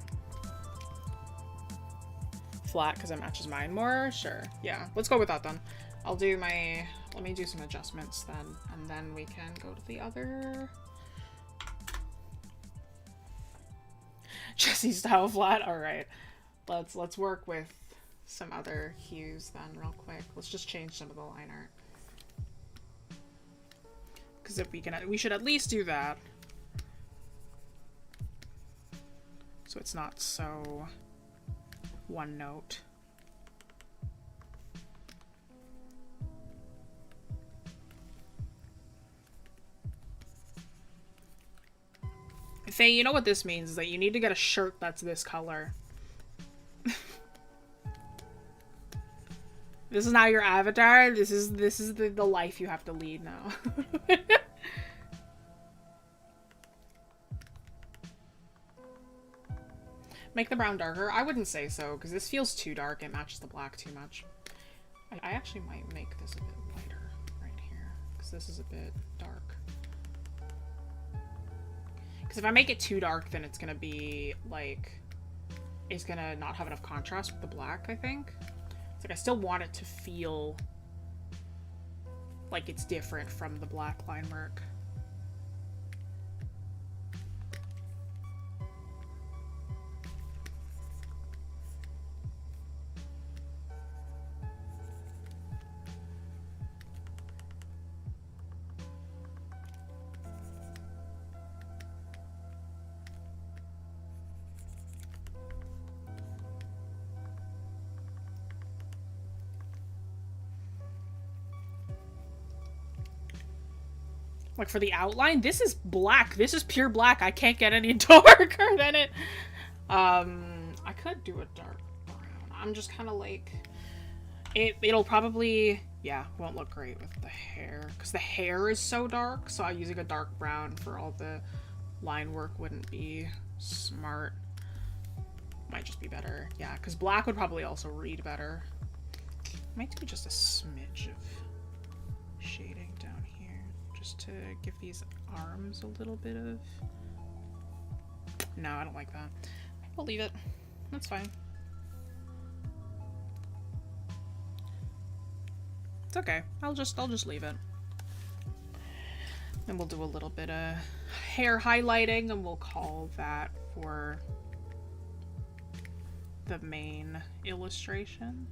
[SPEAKER 1] Flat because it matches mine more? Sure. Yeah, let's go with that then. I'll do my... Let me do some adjustments then, and then we can go to the other... Jessie style flat? Alright. Let's work with some other hues then real quick. Let's just change some of the line art. Because if we should at least do that. So it's not so one note. Fei, you know what this means? Is that you need to get a shirt that's this color. This is now your avatar. This is the life you have to lead now. Make the brown darker? I wouldn't say so, because this feels too dark. It matches the black too much. I actually might make this a bit lighter right here, because this is a bit dark. Because if I make it too dark, then it's gonna be, like, it's gonna not have enough contrast with the black, I think. It's like I still want it to feel like it's different from the black line work. Like for the outline, this is black. This is pure black. I can't get any darker than it. I could do a dark brown. I'm just kind of like, it'll probably, yeah, won't look great with the hair because the hair is so dark. So using a dark brown for all the line work wouldn't be smart. Might just be better. Yeah, because black would probably also read better. Might do just a smidge of shading down here. Just to give these arms a little bit of... No, I don't like that. We'll leave it. That's fine. It's okay. I'll just leave it. And we'll do a little bit of hair highlighting, and we'll call that for the main illustration.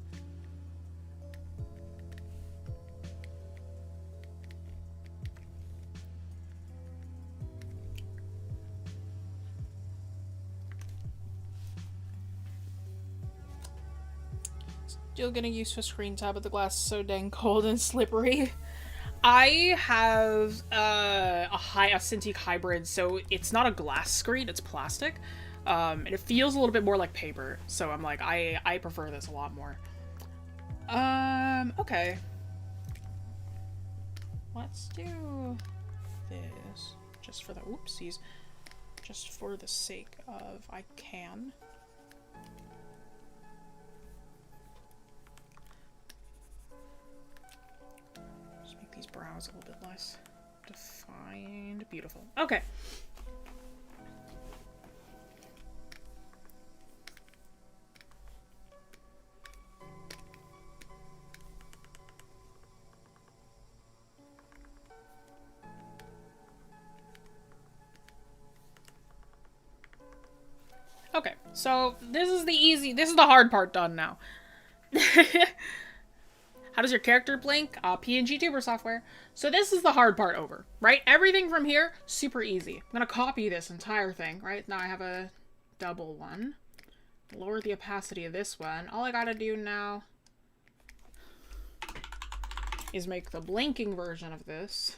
[SPEAKER 1] Still getting used to a screen tab, but the glass is so dang cold and slippery. I have a Cintiq hybrid, so it's not a glass screen, it's plastic. And it feels a little bit more like paper, so I'm like, I prefer this a lot more. Okay. Let's do this, just for the, oopsies, just for the sake of I can. These brows a little bit less defined. Beautiful. Okay. Okay, so this is the hard part done now. How does your character blink? PNG Tuber software. So this is the hard part over, right? Everything from here, super easy. I'm gonna copy this entire thing, right? Now I have a double one. Lower the opacity of this one. All I gotta do now is make the blinking version of this.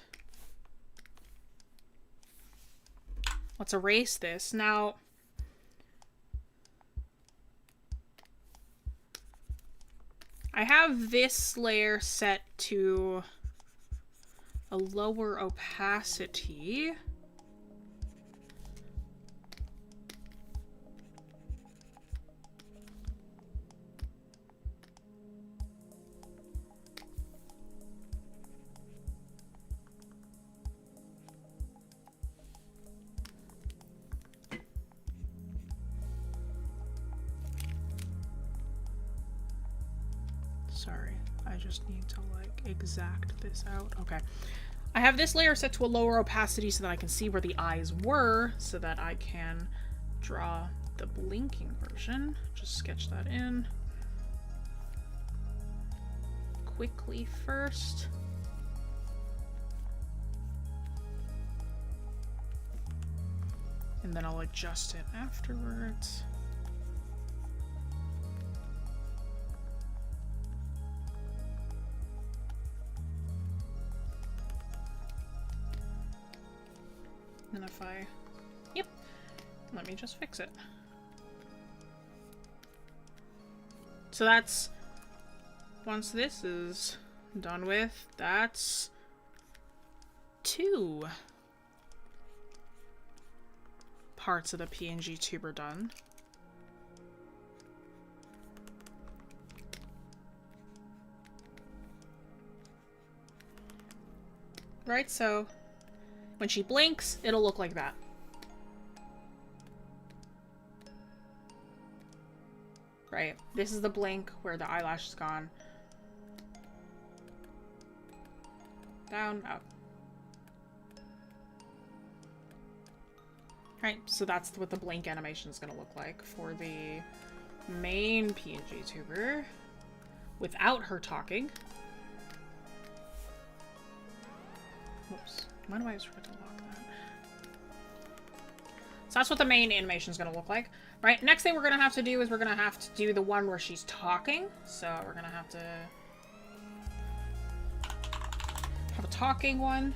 [SPEAKER 1] Let's erase this. Now, I have this layer set to a lower opacity. Sorry, I just need to like exact this out. Okay. I have this layer set to a lower opacity so that I can see where the eyes were, so that I can draw the blinking version. Just sketch that in quickly first. And then I'll adjust it afterwards. And if I, yep, let me just fix it. So that's, once this is done with, that's 2 parts of the PNG Tuber done. Right, so when she blinks, it'll look like that. Right, this is the blink where the eyelash is gone. Down, up. Right, so that's what the blink animation is going to look like for the main PNG Tuber without her talking. Whoops. Why do I always forget to lock that? So that's what the main animation is going to look like. Right, next thing we're going to have to do is we're going to have to do the one where she's talking. So we're going to have a talking one.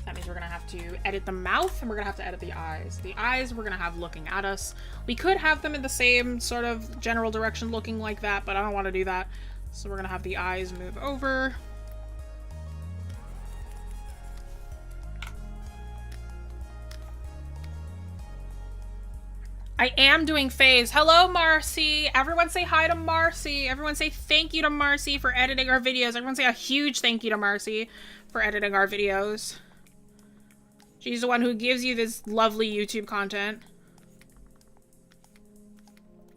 [SPEAKER 1] That means we're going to have to edit the mouth, and we're going to have to edit the eyes. The eyes we're going to have looking at us. We could have them in the same sort of general direction looking like that, but I don't want to do that. So we're going to have the eyes move over. I am doing Fei's. Hello, Marcy. Everyone say hi to Marcy. Everyone say thank you to Marcy for editing our videos. Everyone say a huge thank you to Marcy for editing our videos. She's the one who gives you this lovely YouTube content.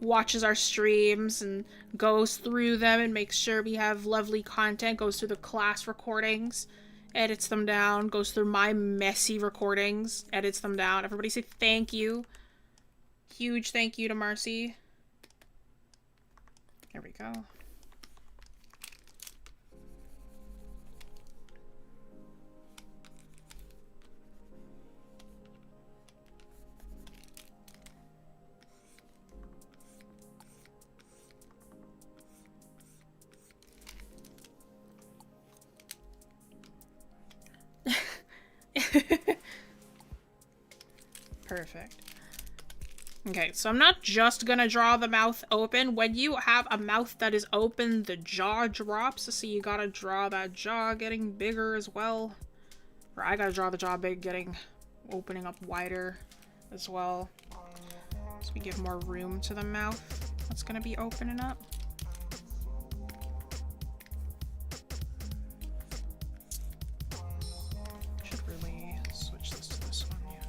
[SPEAKER 1] Watches our streams and goes through them and makes sure we have lovely content. Goes through the class recordings, edits them down. Goes through my messy recordings, edits them down. Everybody say thank you. Huge thank you to Marcy. There we go. Perfect. Okay, so I'm not just gonna draw the mouth open. When you have a mouth that is open, the jaw drops, so you gotta draw that jaw getting bigger as well. Or I gotta draw the jaw big, opening up wider as well. So we give more room to the mouth that's gonna be opening up. Should really switch this to this one, yeah.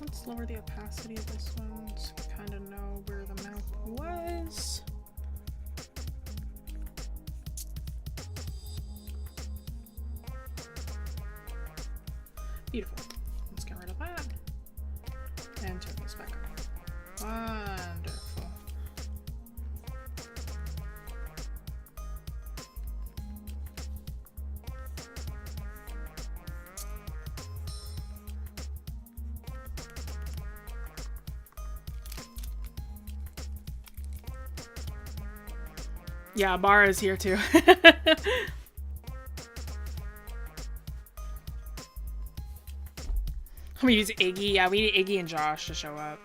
[SPEAKER 1] Let's lower the opacity of this one so we kind of know where the mouth was. Beautiful. Let's get rid of that. this back up. Wonderful. Yeah, Bar is here too. We use Iggy. Yeah, we need Iggy and Josh to show up.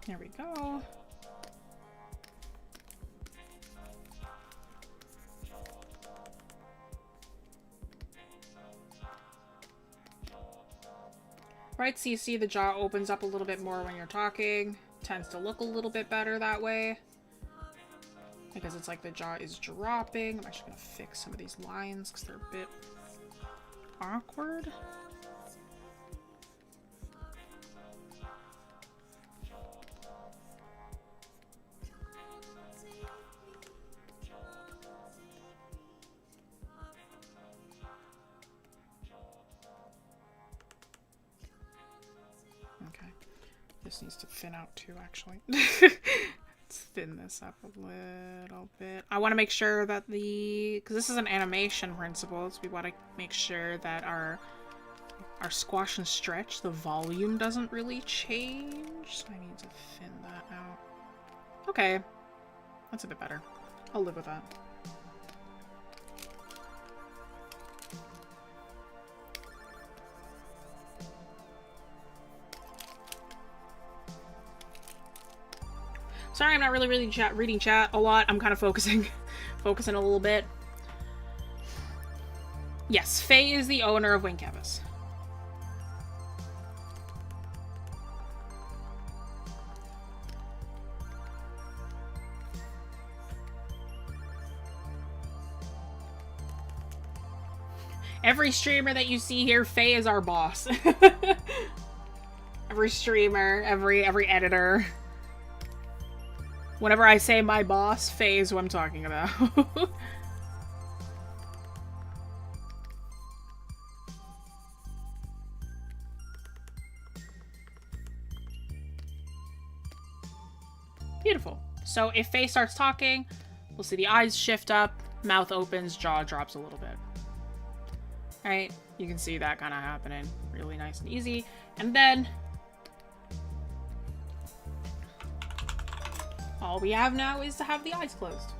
[SPEAKER 1] There we go. Right, so you see the jaw opens up a little bit more when you're talking. Tends to look a little bit better that way. Because it's like the jaw is dropping. I'm actually going to fix some of these lines because they're a bit awkward. This needs to thin out too, actually. Let's thin this up a little bit. I want to make sure that because this is an animation principle, so we want to make sure that our squash and stretch, the volume doesn't really change. So I need to thin that out. Okay, that's a bit better. I'll live with that. Sorry, I'm not really reading chat a lot. I'm kind of focusing a little bit. Yes, Fei is the owner of Wing Canvas. Every streamer that you see here, Fei is our boss. Every streamer, every editor. Whenever I say my boss, Fei is who I'm talking about. Beautiful. So if Fei starts talking, we'll see the eyes shift up, mouth opens, jaw drops a little bit. Alright, you can see that kind of happening. Really nice and easy. And then all we have now is to have the eyes closed.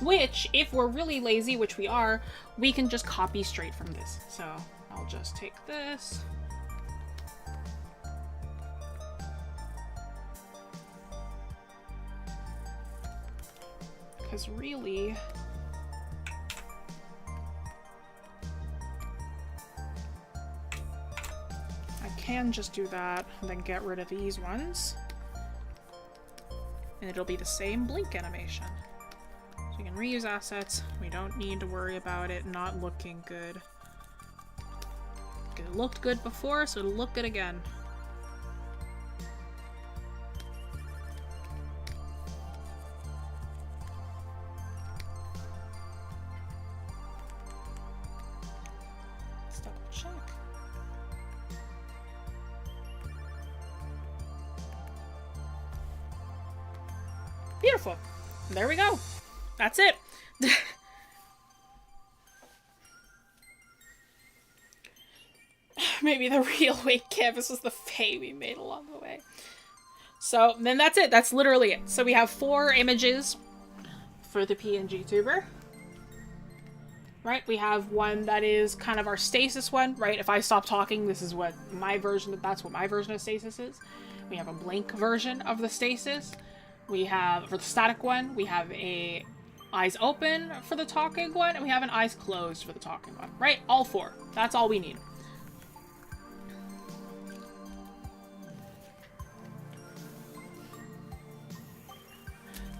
[SPEAKER 1] Which, if we're really lazy, which we are, we can just copy straight from this. So I'll just take this. Because really, I can just do that and then get rid of these ones. And it'll be the same blink animation. So you can reuse assets. We don't need to worry about it not looking good. It looked good before, so it'll look good again. Let's double check. Beautiful. There we go. That's it. Maybe the real Wing Canvas was the Fei we made along the way. So then that's it. That's literally it. So we have 4 images for the PNG Tuber. Right? We have one that is kind of our stasis one, right? If I stop talking, this is what my version, that's what my version of stasis is. We have a blink version of the stasis. We have, for the static one, we have a eyes open for the talking one, and we have an eyes closed for the talking one, right? All 4. That's all we need.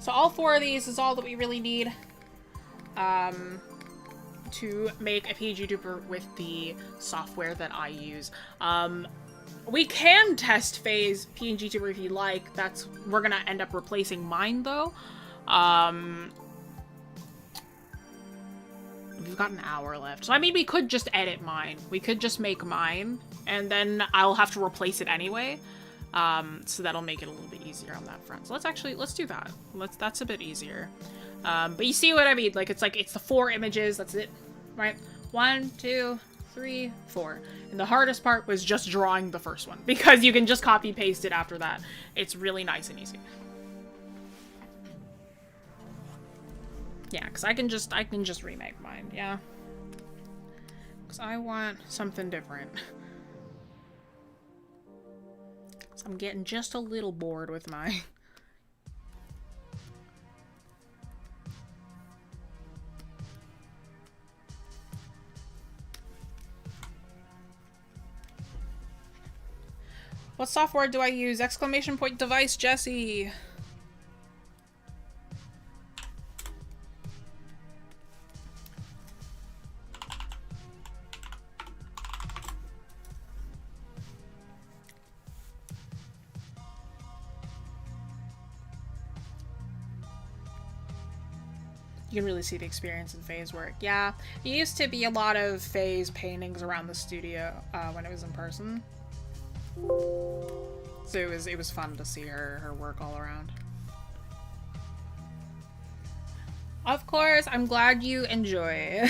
[SPEAKER 1] So all 4 of these is all that we really need to make a PNG Tuber with the software that I use. We can test Fei's PNG Tuber if you like. We're gonna end up replacing mine though. We've got an hour left. So I mean, we could just edit mine. We could just make mine, and then I'll have to replace it anyway. So that'll make it a little bit easier on that front. So let's do that. That's a bit easier. But you see what I mean? Like, it's the 4 images. That's it, right? 1, 2, 3, 4. And the hardest part was just drawing the first one, because you can just copy paste it after that. It's really nice and easy. Yeah, because I can just remake mine, yeah. Because I want something different. So I'm getting just a little bored with mine. What software do I use? Exclamation point device, Jessie. You can really see the experience in Fei's work. Yeah, it used to be a lot of Fei's paintings around the studio when it was in person. So it was fun to see her work all around. Of course, I'm glad you enjoy.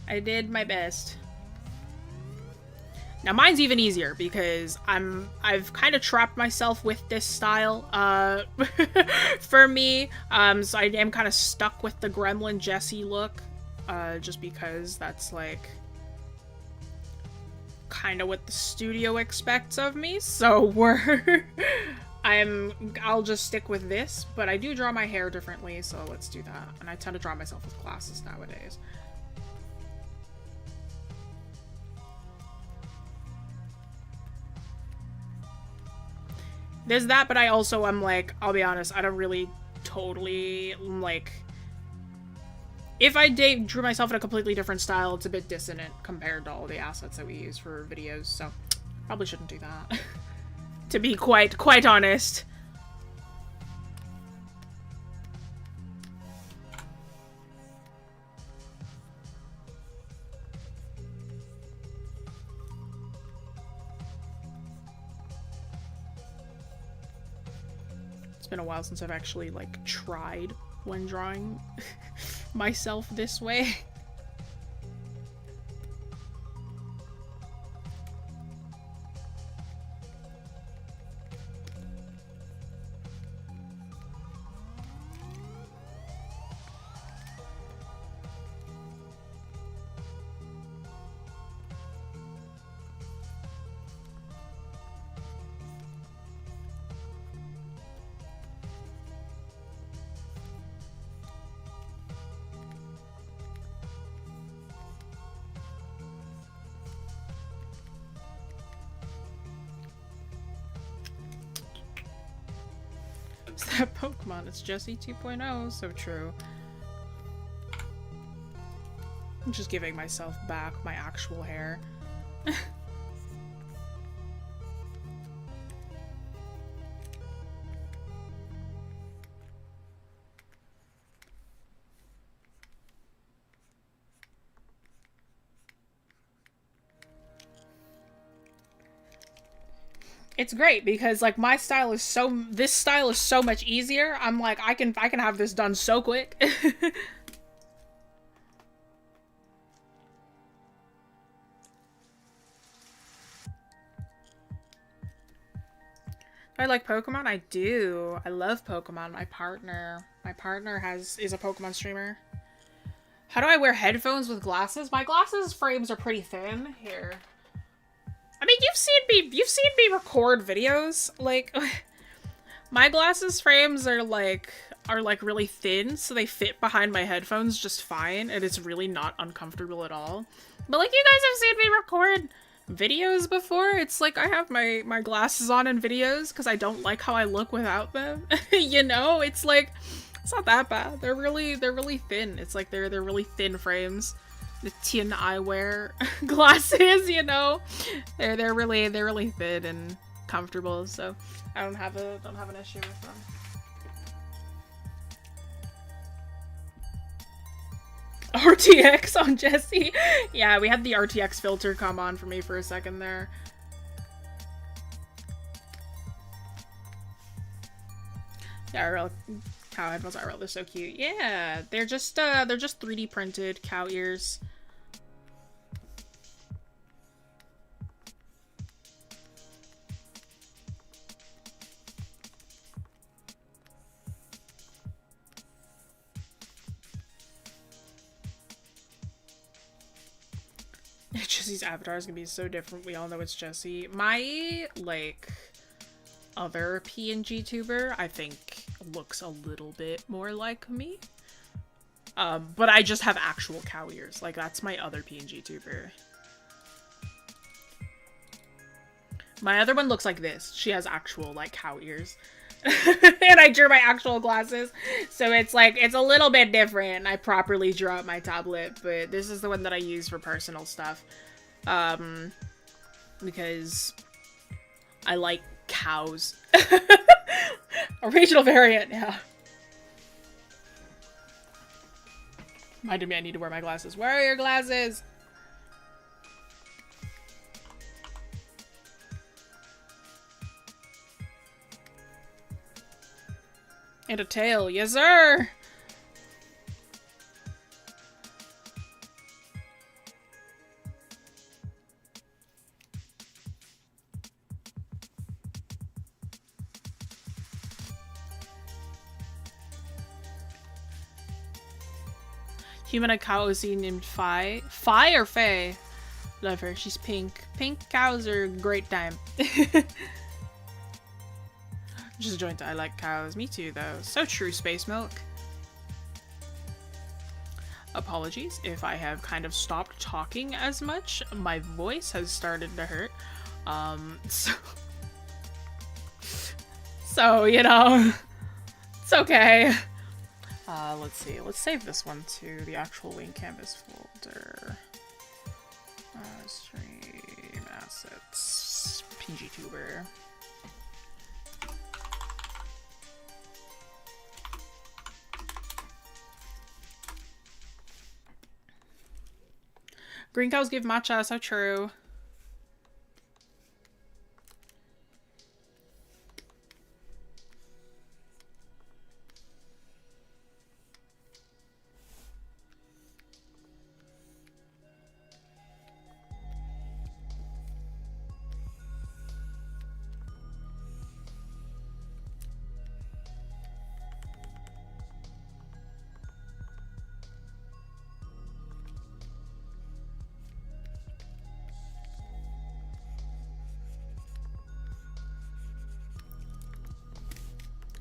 [SPEAKER 1] I did my best. Now mine's even easier because I've kind of trapped myself with this style for me. So I am kind of stuck with the Gremlin Jessie look just because that's like kind of what the studio expects of me. So I'll just stick with this, but I do draw my hair differently, so let's do that. And I tend to draw myself with glasses nowadays. There's that, but I also am like, I'll be honest, I don't really totally, like, if I drew myself in a completely different style, it's a bit dissonant compared to all the assets that we use for videos, so probably shouldn't do that, to be quite honest. It's been a while since I've actually, like, tried when drawing myself this way. That Pokemon, it's Jessie 2.0, so true. I'm just giving myself back my actual hair. It's great because, like, this style is so much easier. I'm like, I can have this done so quick. I like Pokemon. I do. I love Pokemon. My partner is a Pokemon streamer. How do I wear headphones with glasses? My glasses frames are pretty thin. Here. I mean, you've seen me record videos. Like, my glasses frames are like really thin, so they fit behind my headphones just fine, and it's really not uncomfortable at all. But like, you guys have seen me record videos before. It's like I have my glasses on in videos because I don't like how I look without them. You know, it's like it's not that bad. They're really thin. It's like they're really thin frames. The tin eyewear glasses, you know, they're really thin and comfortable. So I don't have an issue with them. RTX on Jessie. Yeah, we had the RTX filter come on for me for a second there. Yeah, real cow headphones are real. They're so cute. Yeah, they're just 3D printed cow ears. Jessie's avatar is gonna be so different. We all know it's Jessie. My, like, other PNG tuber, I think, looks a little bit more like me. But I just have actual cow ears. Like, that's my other PNG tuber. My other one looks like this. She has actual, like, cow ears. And I drew my actual glasses. So it's like, it's a little bit different. I properly drew out my tablet, but this is the one that I use for personal stuff. Because I like cows. A regional variant, yeah. Reminded me I need to wear my glasses. Where are your glasses? And a tail, yes sir! Human cow is named Fei. Fei or Fei? Love her, she's pink. Pink cows are a great time. Just a joint. I like cows. Me too, though. So true, Space Milk. Apologies if I have kind of stopped talking as much. My voice has started to hurt. So you know, it's okay. Let's see. Let's save this one to the actual wing canvas folder. Stream assets. PNG Tuber. Green cows give matcha, so true.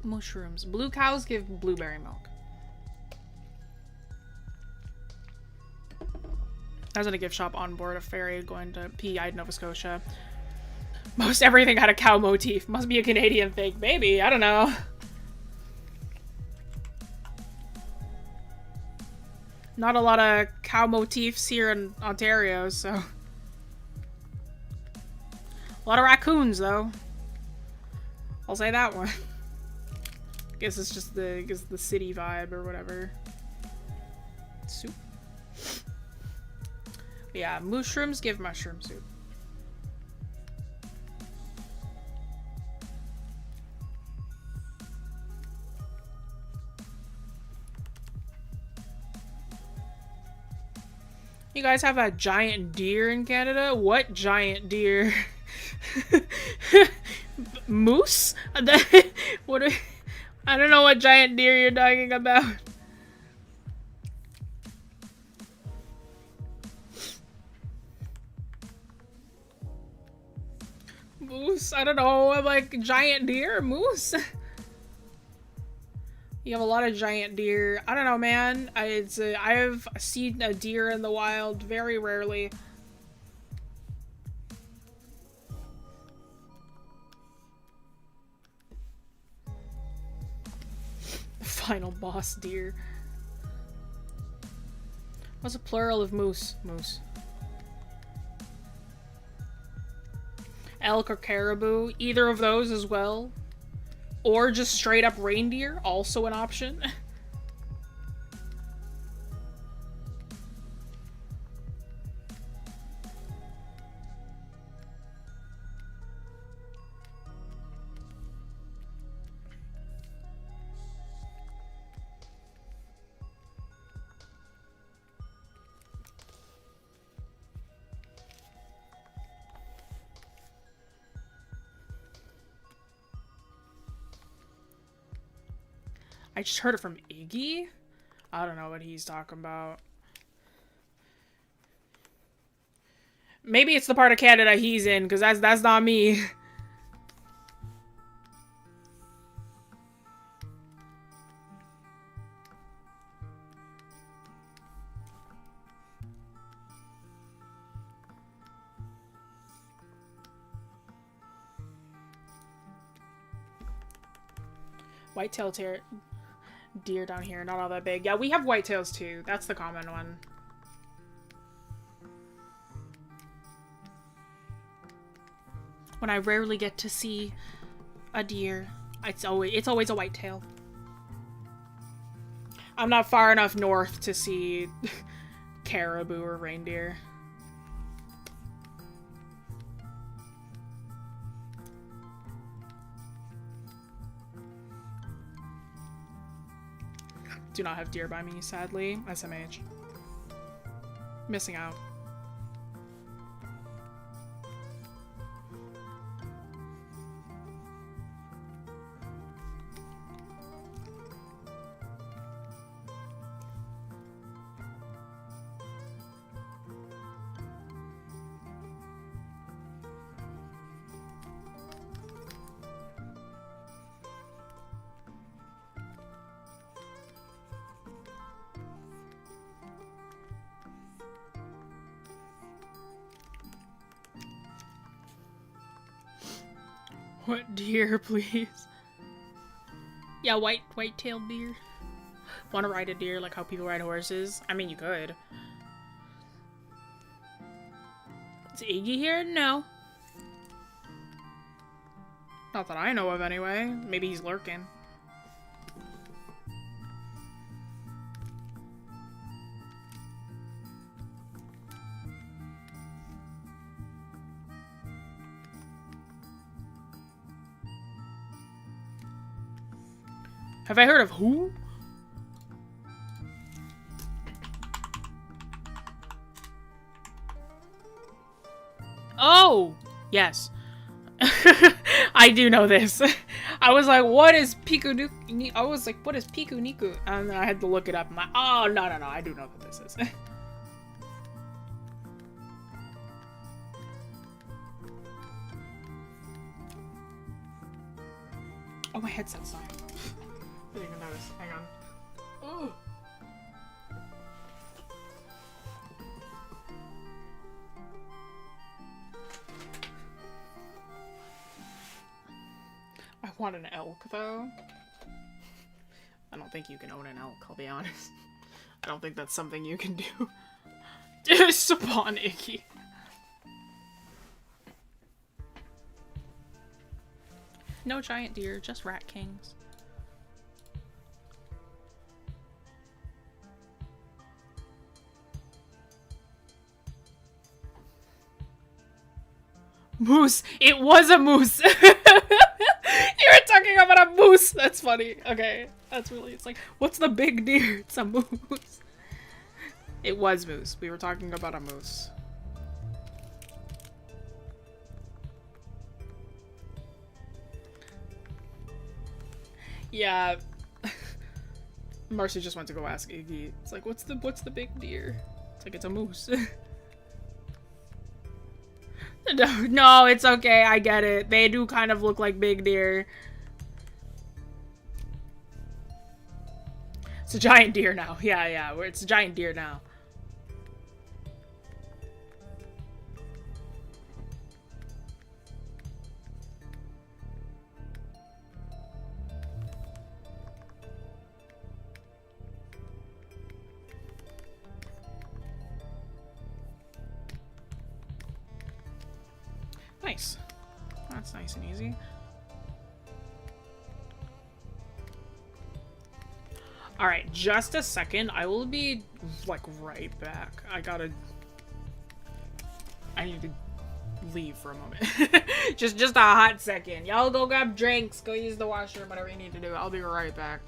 [SPEAKER 1] Mushrooms. Blue cows give blueberry milk. I was at a gift shop on board a ferry going to PEI, Nova Scotia. Most everything had a cow motif. Must be a Canadian thing. Maybe. I don't know. Not a lot of cow motifs here in Ontario, so. A lot of raccoons, though. I'll say that one. Guess it's just the city vibe or whatever. Soup. Yeah, mushrooms give mushroom soup. You guys have a giant deer in Canada? What giant deer? Moose? What are... I don't know what giant deer you're talking about. Moose? I don't know. I'm like, giant deer? Moose? You have a lot of giant deer. I don't know, man. I've seen a deer in the wild very rarely. Final boss deer. What's a plural of moose? Moose. Elk or caribou, either of those as well. Or just straight up reindeer, also an option. I just heard it from Iggy? I don't know what he's talking about. Maybe it's the part of Canada he's in, because that's not me. Whitetail deer down here, not all that big. Yeah, we have whitetails too. That's the common one. When I rarely get to see a deer, it's always a whitetail. I'm not far enough north to see caribou or reindeer. Do not have deer by me, sadly. SMH. Missing out. What deer, please? Yeah, white-tailed deer. Want to ride a deer like how people ride horses? I mean, you could. Is Iggy here? No. Not that I know of, anyway. Maybe he's lurking. Have I heard of who? Oh! Yes. I do know this. I was like, what is Piku Niku? I was like, what is Piku Niku? And then I had to look it up. I'm like, oh, no, I do know what this is. Oh, my headset's dying. I didn't even notice. Hang on. Oh. I want an elk, though. I don't think you can own an elk, I'll be honest. I don't think that's something you can do. Spawn Icky. No giant deer, just rat kings. Moose! It was a moose! You were talking about a moose! That's funny. Okay. That's really, it's like, what's the big deer? It's a moose. It was moose. We were talking about a moose. Yeah. Marcy just went to go ask Iggy. It's like, what's the big deer? It's like, it's a moose. No, it's okay. I get it. They do kind of look like big deer. It's a giant deer now. Yeah. It's a giant deer now. Nice. That's nice and easy. Alright, just a second. I will be, like, right back. I need to leave for a moment. just a hot second. Y'all go grab drinks, go use the washroom, whatever you need to do. I'll be right back.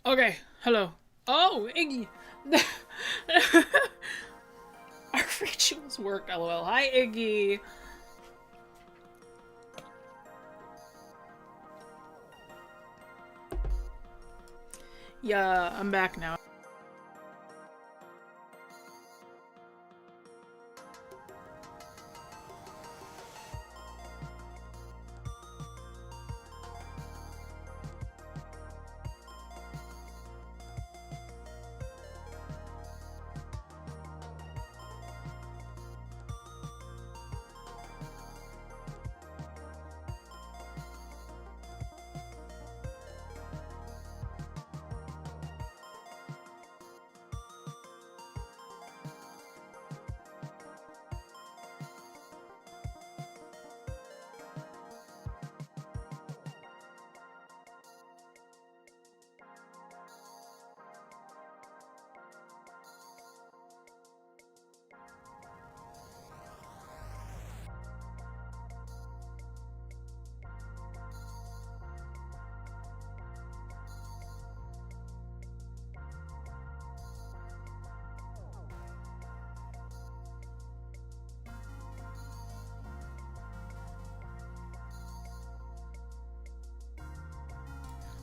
[SPEAKER 1] Okay, hello. Oh, Iggy! Our rituals worked, lol. Hi, Iggy! Yeah, I'm back now.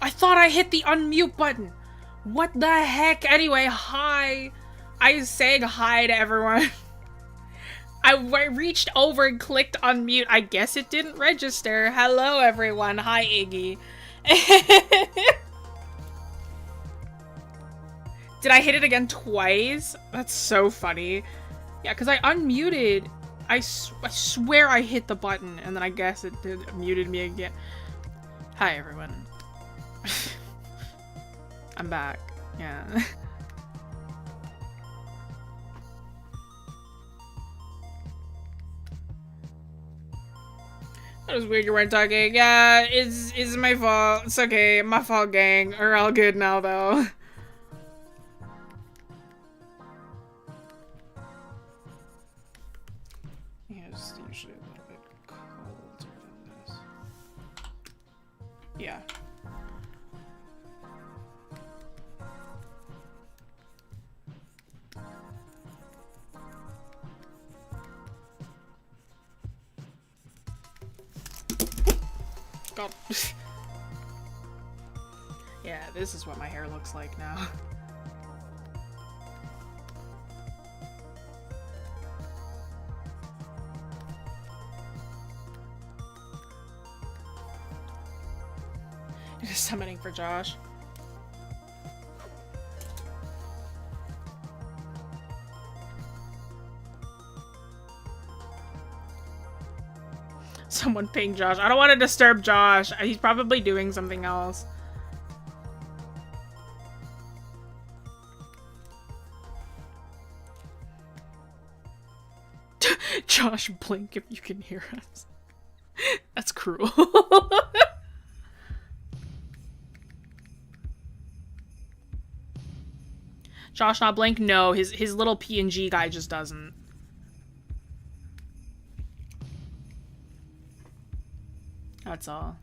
[SPEAKER 1] I thought I hit the unmute button. What the heck? Anyway, hi. I was saying hi to everyone. I reached over and clicked unmute. I guess it didn't register. Hello, everyone. Hi, Iggy. Did I hit it again twice? That's so funny. Yeah, because I unmuted. I swear I hit the button, and then I guess it muted me again. Hi, everyone. I'm back. Yeah. That was weird you weren't talking. Yeah, it's my fault. It's okay. My fault, gang. We're all good now, though. Yeah, it's usually a little bit colder than this. Yeah. God. Yeah, this is what my hair looks like now. It is summoning for Josh. Someone ping Josh. I don't want to disturb Josh. He's probably doing something else. Josh, blink if you can hear us. That's cruel. Josh not blink? No, his little PNG guy just doesn't. That's all.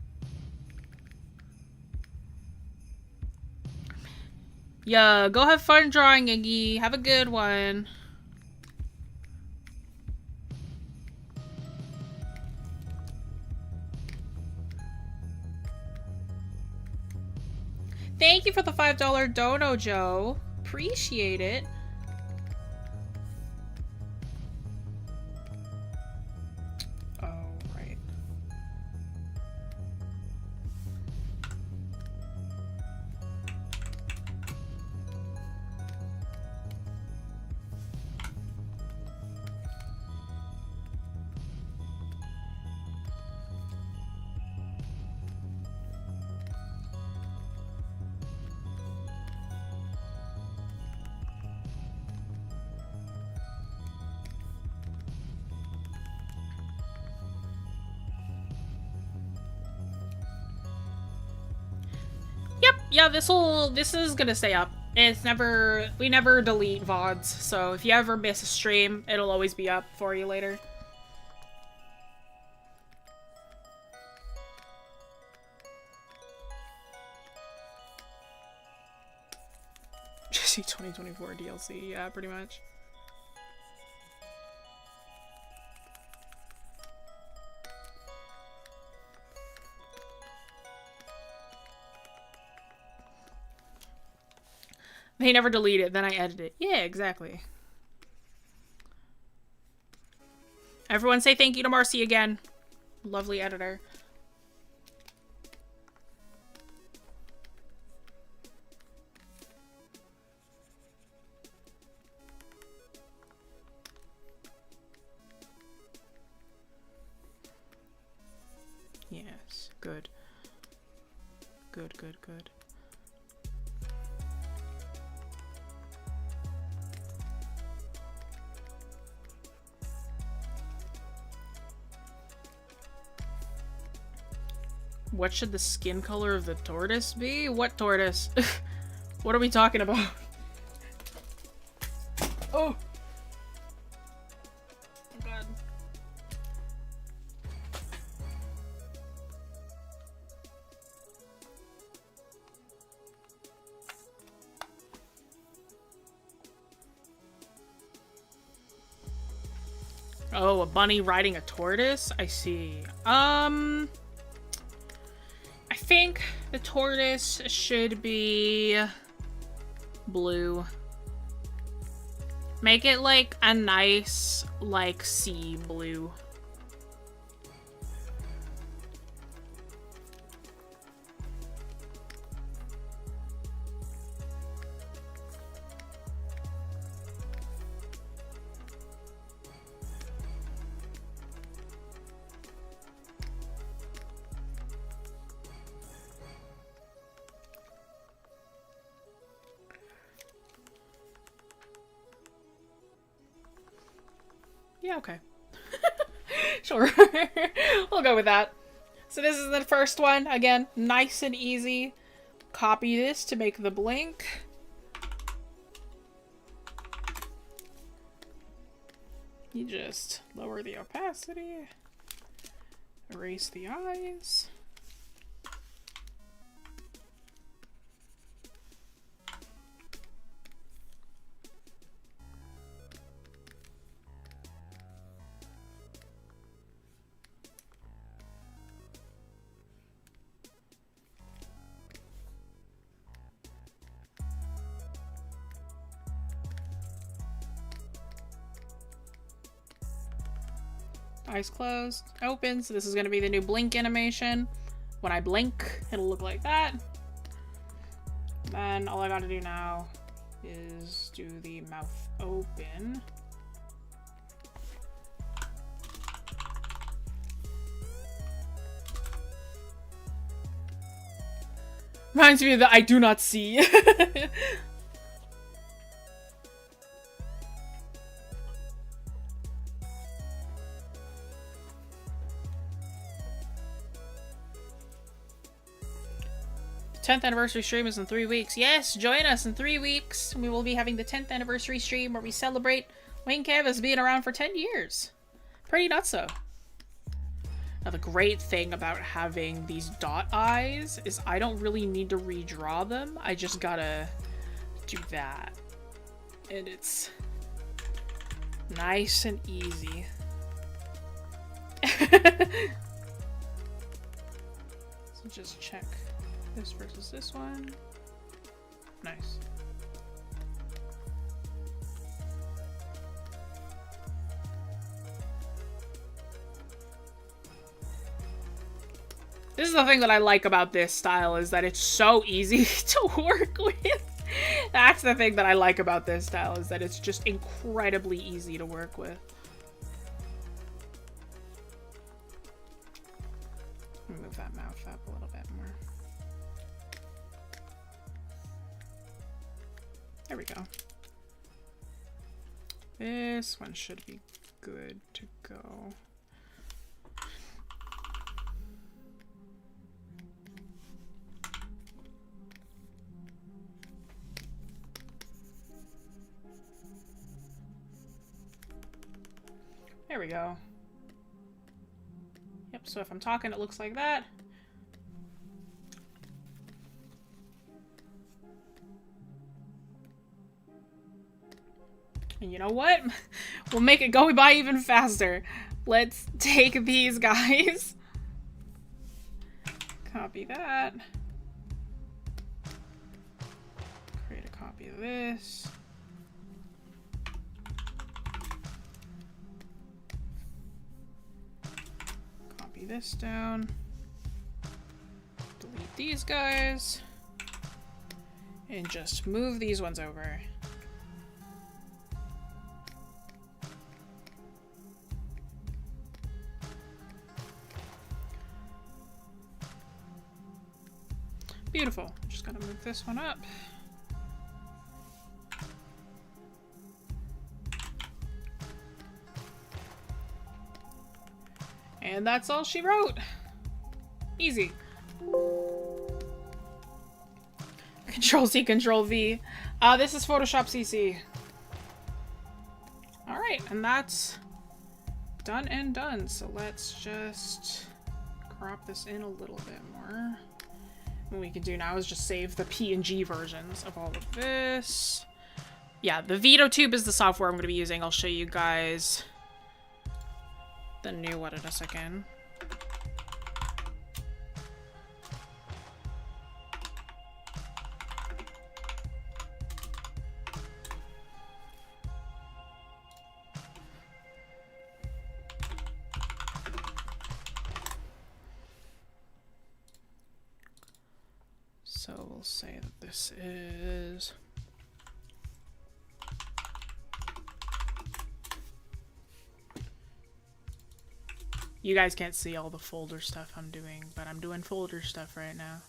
[SPEAKER 1] Yeah, go have fun drawing, Iggy. Have a good one. Thank you for the $5 dono, Joe. Appreciate it. Oh, right. Yeah, this is gonna stay up. We never delete VODs, so if you ever miss a stream, it'll always be up for you later. Jessie 2024 DLC, yeah, pretty much. They never delete it, then I edit it. Yeah, exactly. Everyone say thank you to Marcy again. Lovely editor. Yes, good. Good, good, good. What should the skin color of the tortoise be? What tortoise? What are we talking about? Oh! Oh god. Oh, a bunny riding a tortoise? I see. I think the tortoise should be blue. Make it like a nice, like, sea blue. Yeah, okay. Sure. We'll go with that. So this is the first one. Again, nice and easy. Copy this to make the blink. You just lower the opacity. Erase the eyes. eyes closed, open. So this is going to be the new blink animation. When I blink, it'll look like that. Then all I gotta do now is do the mouth open. Reminds me that I do not see. 10th anniversary stream is in 3 weeks. Yes, join us in 3 weeks. We will be having the 10th anniversary stream where we celebrate Wayne Kev as being around for 10 years. Pretty nutso. Now the great thing about having these dot eyes is I don't really need to redraw them. I just gotta do that. And it's nice and easy. So just check this versus this one. Nice. This is the thing that I like about this style, is that it's so easy to work with. That's the thing that I like about this style, is that it's just incredibly easy to work with. Move that mouth up a little bit more. There we go. This one should be good to go. There we go. Yep, so if I'm talking, it looks like that. And you know what? We'll make it go by even faster. Let's take these guys. Copy that. Create a copy of this. Copy this down. Delete these guys. And just move these ones over. Beautiful. Just gotta move this one up. And that's all she wrote. Easy. Control C, Control V. This is Photoshop CC. Alright, and that's done and done. So let's just crop this in a little bit more. What we can do now is just save the PNG versions of all of this. Yeah, the Veadotube is the software I'm going to be using. I'll show you guys the new one in a second. So we'll say that this is... You guys can't see all the folder stuff I'm doing, but I'm doing folder stuff right now.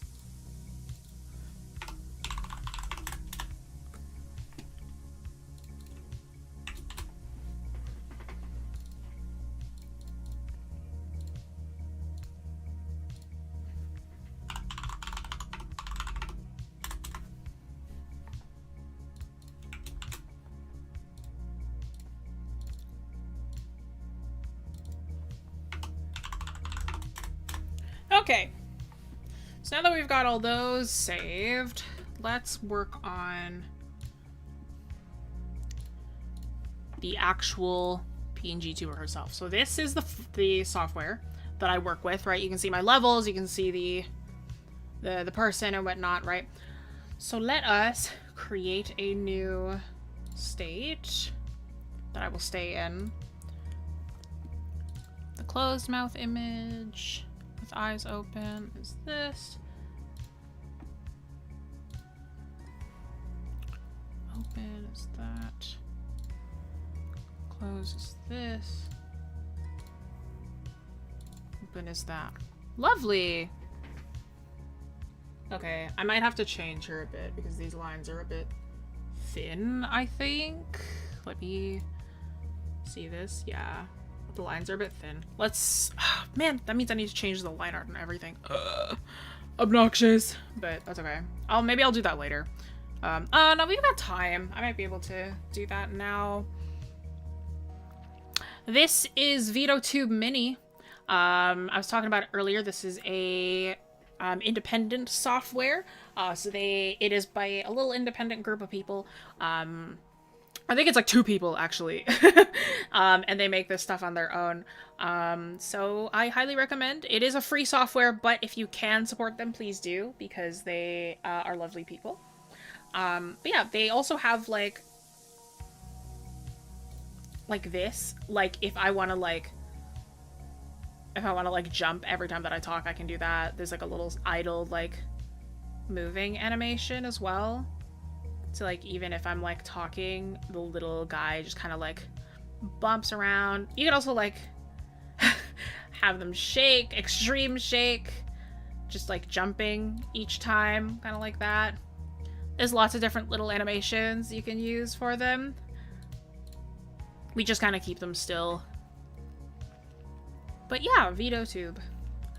[SPEAKER 1] Okay, so now that we've got all those saved, let's work on the actual PNG Tuber herself. So this is the software that I work with, right? You can see my levels, you can see the person and whatnot, right? So let us create a new state that I will stay in. The closed mouth image with eyes open is this. Open is that. Close is this. Open is that. Lovely! Okay, I might have to change her a bit because these lines are a bit thin, I think. Let me see this. Yeah, the lines are a bit thin. Let's... Oh, man, that means I need to change the line art and everything. Obnoxious. But that's okay. Maybe I'll do that later. No, we've got time. I might be able to do that now. This is Veadotube Mini. I was talking about it earlier. This is a independent software. So it is by a little independent group of people. I think it's like 2 people actually. And they make this stuff on their own. So I highly recommend. It is a free software, but if you can support them, please do, because they are lovely people. But yeah, they also have like this, like if I want to like jump every time that I talk, I can do that. There's like a little idle like moving animation as well. So like even if I'm like talking, the little guy just kind of like bumps around. You can also like have them shake, extreme shake, just like jumping each time, kind of like that. There's lots of different little animations you can use for them. We just kind of keep them still. But yeah, Veadotube.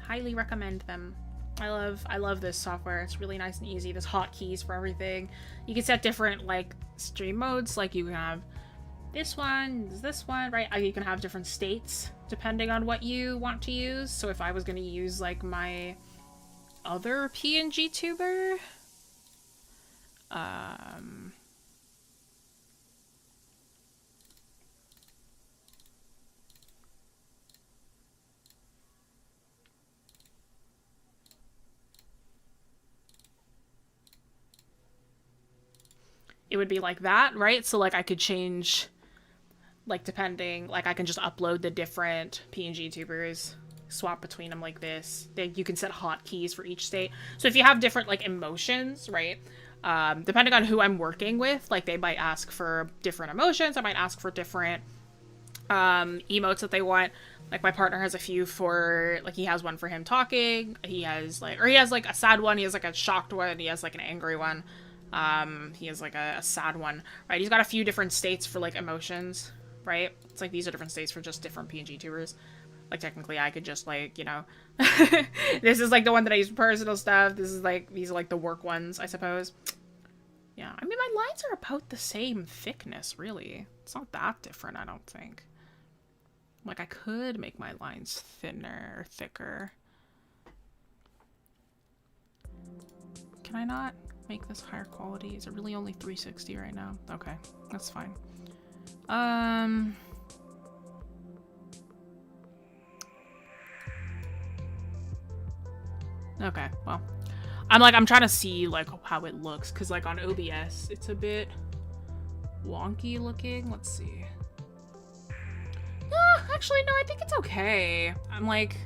[SPEAKER 1] Highly recommend them. I love this software. It's really nice and easy. There's hotkeys for everything. You can set different like stream modes. Like you can have this one, right? You can have different states depending on what you want to use. So if I was going to use like my other PNG Tuber, it would be like that, right? So like I could change, like depending, like I can just upload the different PNG tubers, swap between them like this. Then you can set hotkeys for each state. So if you have different like emotions, right? Depending on who I'm working with, like they might ask for different emotions. I might ask for different emotes that they want. Like my partner has a few for, like he has one for him talking. He has like a sad one. He has like a shocked one. He has like an angry one. He has like a sad one, right? He's got a few different states for like emotions, right? It's like these are different states for just different PNG tubers. Like technically I could just like, you know, this is like the one that I use for personal stuff. This is like, these are like the work ones, I suppose. Yeah, I mean, my lines are about the same thickness, really. It's not that different, I don't think. Like, I could make my lines thinner or thicker. Can I not make this higher quality? Is it really only 360 right now? Okay, that's fine. Okay, well, I'm trying to see like how it looks, because like on OBS it's a bit wonky looking. Let's see. Actually no, I think it's okay. I'm like,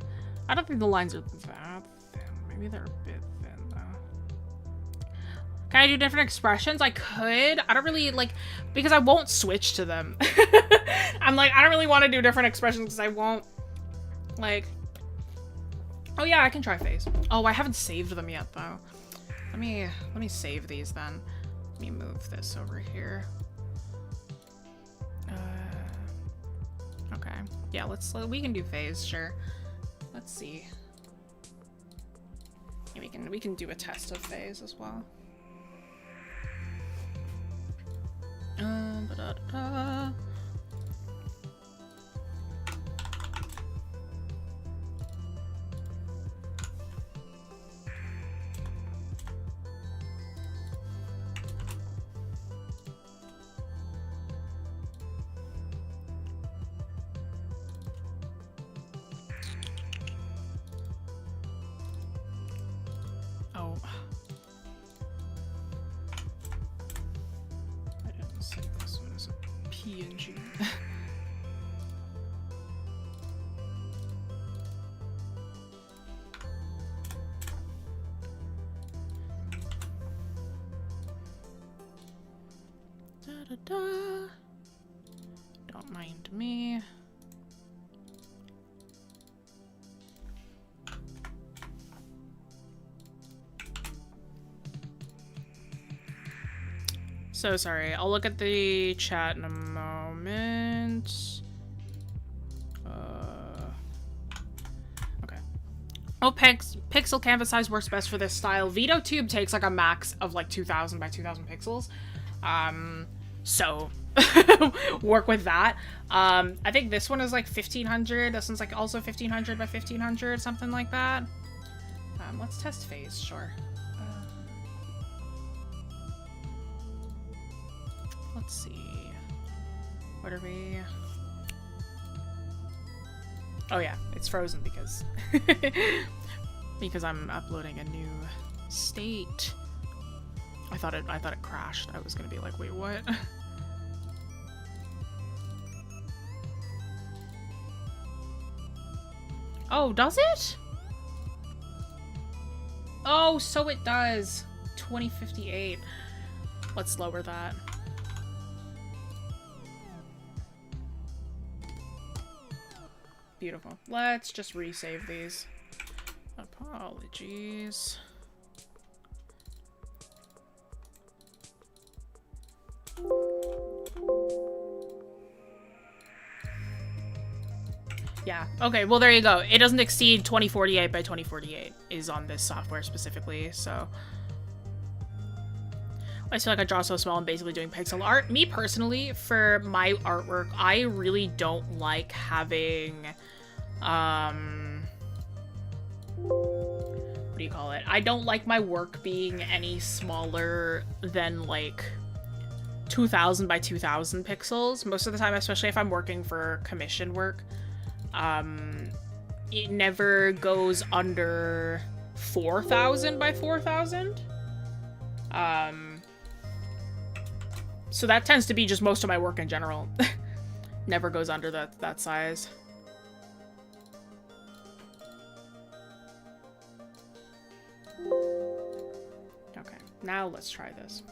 [SPEAKER 1] I don't think the lines are that thin. Maybe they're a bit thin though. Can I do different expressions? I could. I don't really like, because I won't switch to them. I'm like, I don't really want to do different expressions because I won't like. Oh yeah, I can try face. Oh, I haven't saved them yet though. Let me save these then. Let me move this over here. Okay. Yeah, we can do phase, sure. Let's see. Yeah, we can do a test of phase as well. Ba-da-da-da. PNG. Da-da-da. Don't mind me. So sorry. I'll look at the chat in a moment. Okay. Oh, pixel canvas size works best for this style. Veadotube takes like a max of like 2000 by 2000 pixels. So work with that. I think this one is like 1500. This one's like also 1500 by 1500, something like that. Let's test phase, sure. Let's see. What are we? Oh yeah, it's frozen because because I'm uploading a new state. I thought it crashed. I was gonna be like, wait, what? Oh, does it? Oh, so it does. 2058. Let's lower that. Beautiful. Let's just resave these. Apologies. Yeah. Okay, well there you go. It doesn't exceed 2048 by 2048 is on this software specifically, so. I feel like I draw so small and basically doing pixel art. Me personally, for my artwork, I really don't like having, what do you call it? I don't like my work being any smaller than like 2000 by 2000 pixels. Most of the time, especially if I'm working for commission work, it never goes under 4000 by 4000. So that tends to be just most of my work in general. Never goes under that size. Okay, now let's try this.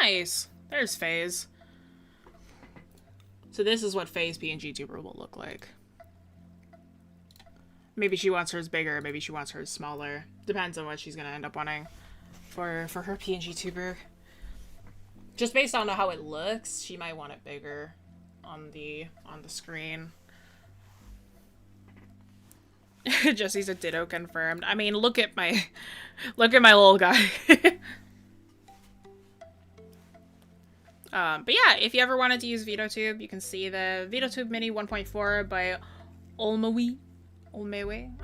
[SPEAKER 1] Nice. There's Fei's. So this is what Fei's PNG Tuber will look like. Maybe she wants hers bigger, maybe she wants hers smaller. Depends on what she's gonna end up wanting for her PNG Tuber. Just based on how it looks, she might want it bigger on the screen. Jessie's a ditto confirmed. I mean, look at my little guy. But yeah, if you ever wanted to use Veadotube, you can see the Veadotube Mini 1.4 by Olmewe.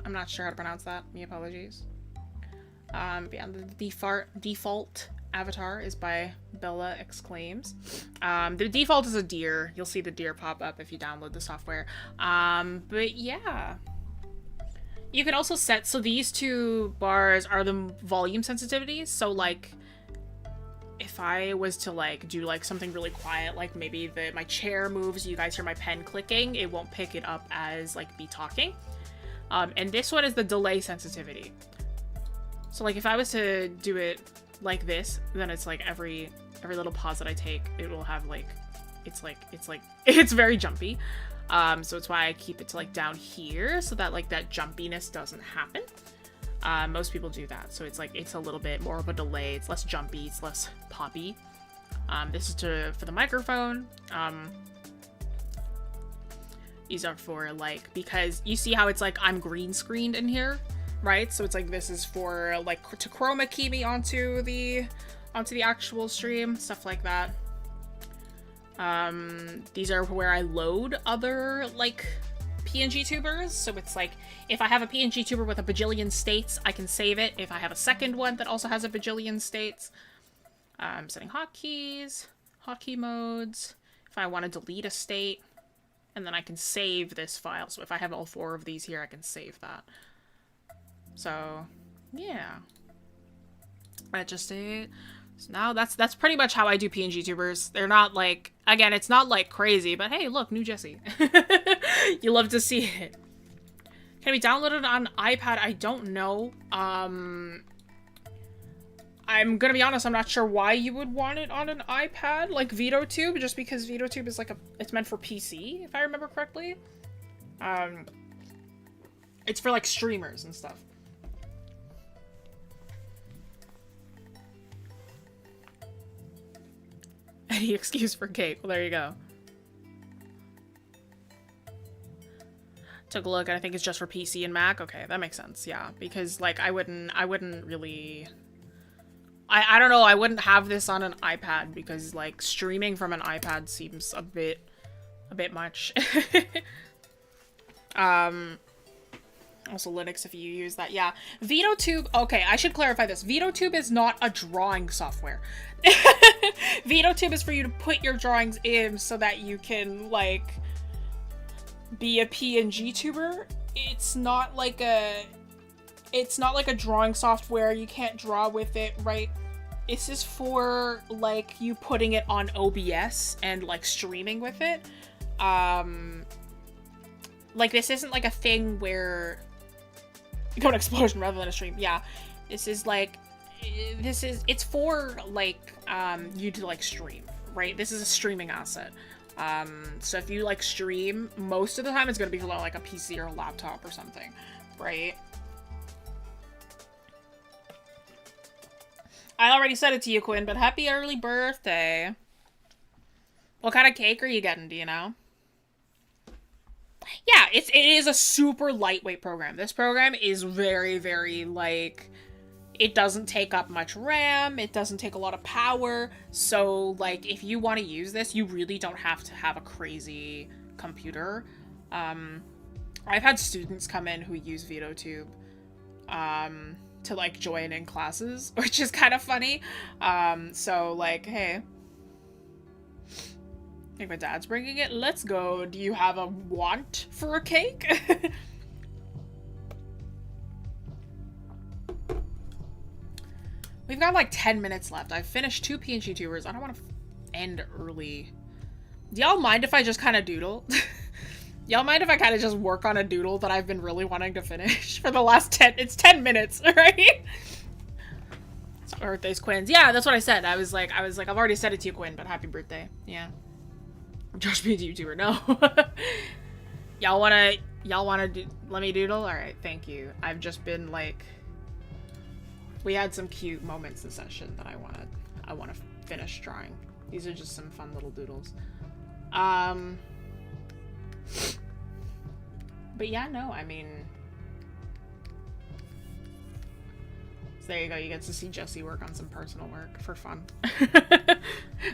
[SPEAKER 1] I'm not sure how to pronounce that. My apologies. But yeah, the default avatar is by Bella Exclaims. The default is a deer. You'll see the deer pop up if you download the software. But yeah. You can also set, so these two bars are the volume sensitivities. So like, if I was to like do like something really quiet, like maybe my chair moves, you guys hear my pen clicking, it won't pick it up as like me talking. And this one is the delay sensitivity. So like if I was to do it like this, then it's like every little pause that I take, it will have like, it's very jumpy. So it's why I keep it to like down here so that like that jumpiness doesn't happen. Most people do that, so it's like it's a little bit more of a delay. It's less jumpy, it's less poppy. This is for the microphone. These are for like, because you see how it's like I'm green screened in here, right? So it's like this is for like to chroma key me onto the actual stream, stuff like that. These are where I load other like PNG tubers, so it's like if I have a PNG tuber with a bajillion states, I can save it. If I have a second one that also has a bajillion states, setting hotkeys, hotkey modes, if I want to delete a state, and then I can save this file. So if I have all 4 of these here, I can save that. So yeah, that's just it. So now that's pretty much how I do PNG tubers. They're not like, again, it's not like crazy, but hey, look, new Jessie. You love to see it. Can it be downloaded on iPad? I don't know. I'm gonna be honest, I'm not sure why you would want it on an iPad, like Veadotube, just because Veadotube is like it's meant for PC, if I remember correctly. It's for like streamers and stuff. Any excuse for cake. Well, there you go. Took a look and I think it's just for PC and Mac. Okay, that makes sense. Yeah, because like I wouldn't really I don't know, I wouldn't have this on an iPad because like streaming from an iPad seems a bit much. Also Linux if you use that. Yeah. Veadotube, okay, I should clarify this. Veadotube is not a drawing software. Veadotube is for you to put your drawings in so that you can like be a PNG tuber. It's not like a drawing software. You can't draw with it, right? This is for like you putting it on OBS and like streaming with it. Like this isn't like a thing where you go an explosion rather than a stream. Yeah, this is like it's for like you to like stream, right? This is a streaming asset. So if you like stream, most of the time it's gonna be for like a PC or a laptop or something, right? I already said it to you, Quinn, but happy early birthday. What kind of cake are you getting, do you know? Yeah, it is a super lightweight program. This program is very, very, like, it doesn't take up much RAM, it doesn't take a lot of power, so, like, if you want to use this, you really don't have to have a crazy computer. I've had students come in who use Veadotube, to, like, join in classes, which is kind of funny. So, like, hey. I think my dad's bringing it. Let's go. Do you have a want for a cake? We've got like 10 minutes left. I've finished 2 PNG tubers. I don't want to end early. Do y'all mind if I just kind of doodle? Y'all mind if I kind of just work on a doodle that I've been really wanting to finish for the last 10? It's 10 minutes, right? It's birthday's Quinn's. Yeah, that's what I said. I was like, I've already said it to you, Quinn, but happy birthday. Yeah. Josh being a YouTuber, no. Y'all wanna let me doodle? Alright, thank you. I've just been like, we had some cute moments this session that I wanna finish drawing. These are just some fun little doodles. But yeah, no, I mean, so there you go, you get to see Jessie work on some personal work for fun.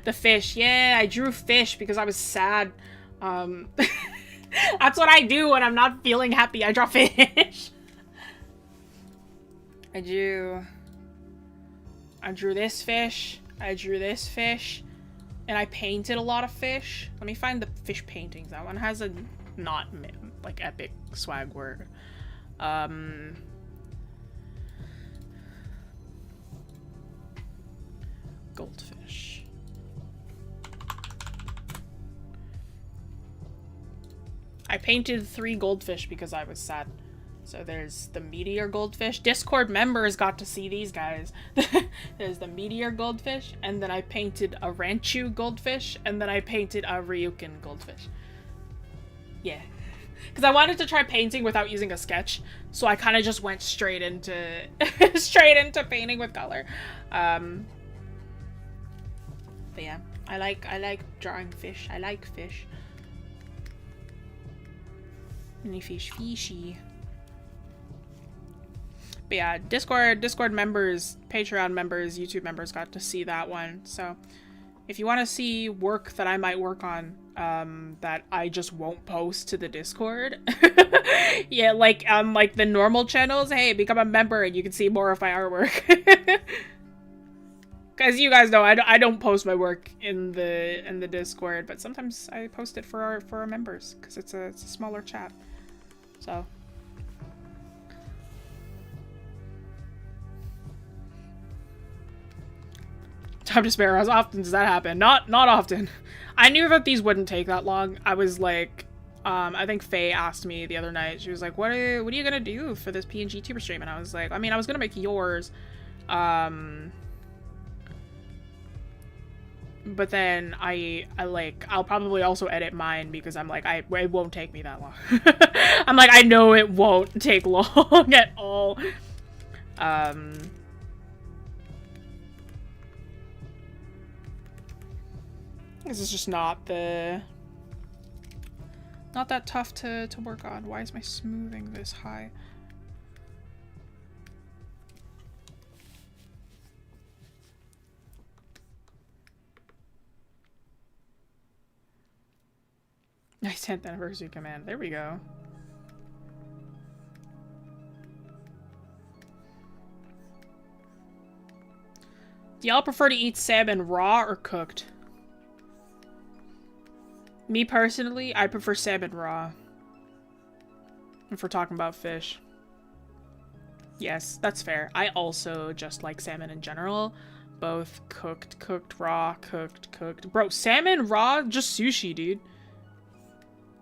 [SPEAKER 1] The fish, yeah, I drew fish because I was sad. That's what I do when I'm not feeling happy, I draw fish. I drew this fish, I drew this fish, and I painted a lot of fish. Let me find the fish paintings. That one has a not, like, epic swag word. Goldfish. I painted 3 goldfish because I was sad. So there's the meteor goldfish. Discord members got to see these guys. There's the meteor goldfish, and then I painted a Ranchu goldfish, and then I painted a Ryukin goldfish. Yeah. Because I wanted to try painting without using a sketch, so I kind of just went straight into painting with color. But yeah, I like drawing fish. I like fish. Mini fish, fishy. But yeah, Discord members, Patreon members, YouTube members got to see that one. So if you want to see work that I might work on, that I just won't post to the Discord, yeah, like the normal channels, hey, become a member and you can see more of my artwork. Because you guys know I don't post my work in the Discord, but sometimes I post it for our members because it's a smaller chat. So Time to spare. How often does that happen? Not often. I knew that these wouldn't take that long. I was like, I think Fei asked me the other night. She was like, what are you gonna do for this PNG Tuber stream? And I was like, I mean, I was gonna make yours. But then I'll probably also edit mine because I'm like, it won't take me that long. I'm like, I know it won't take long at all. This is just not that tough to work on. Why is my smoothing this high? My 10th anniversary command. There we go. Do y'all prefer to eat salmon raw or cooked? Me personally, I prefer salmon raw. If we're talking about fish. Yes, that's fair. I also just like salmon in general. Both cooked, raw, cooked. Bro, salmon raw, just sushi, dude.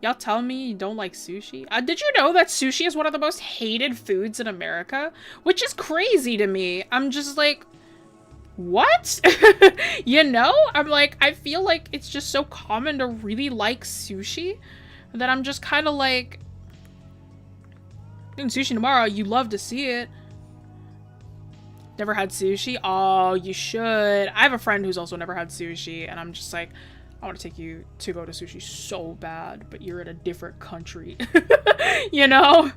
[SPEAKER 1] Y'all tell me you don't like sushi? Did you know that sushi is one of the most hated foods in America? Which is crazy to me. I'm just like, what? You know? I'm like, I feel like it's just so common to really like sushi that I'm just kind of like, eating sushi tomorrow, you love to see it. Never had sushi? Oh, you should. I have a friend who's also never had sushi, and I'm just like, I want to take you to go to sushi so bad, but you're in a different country. You know?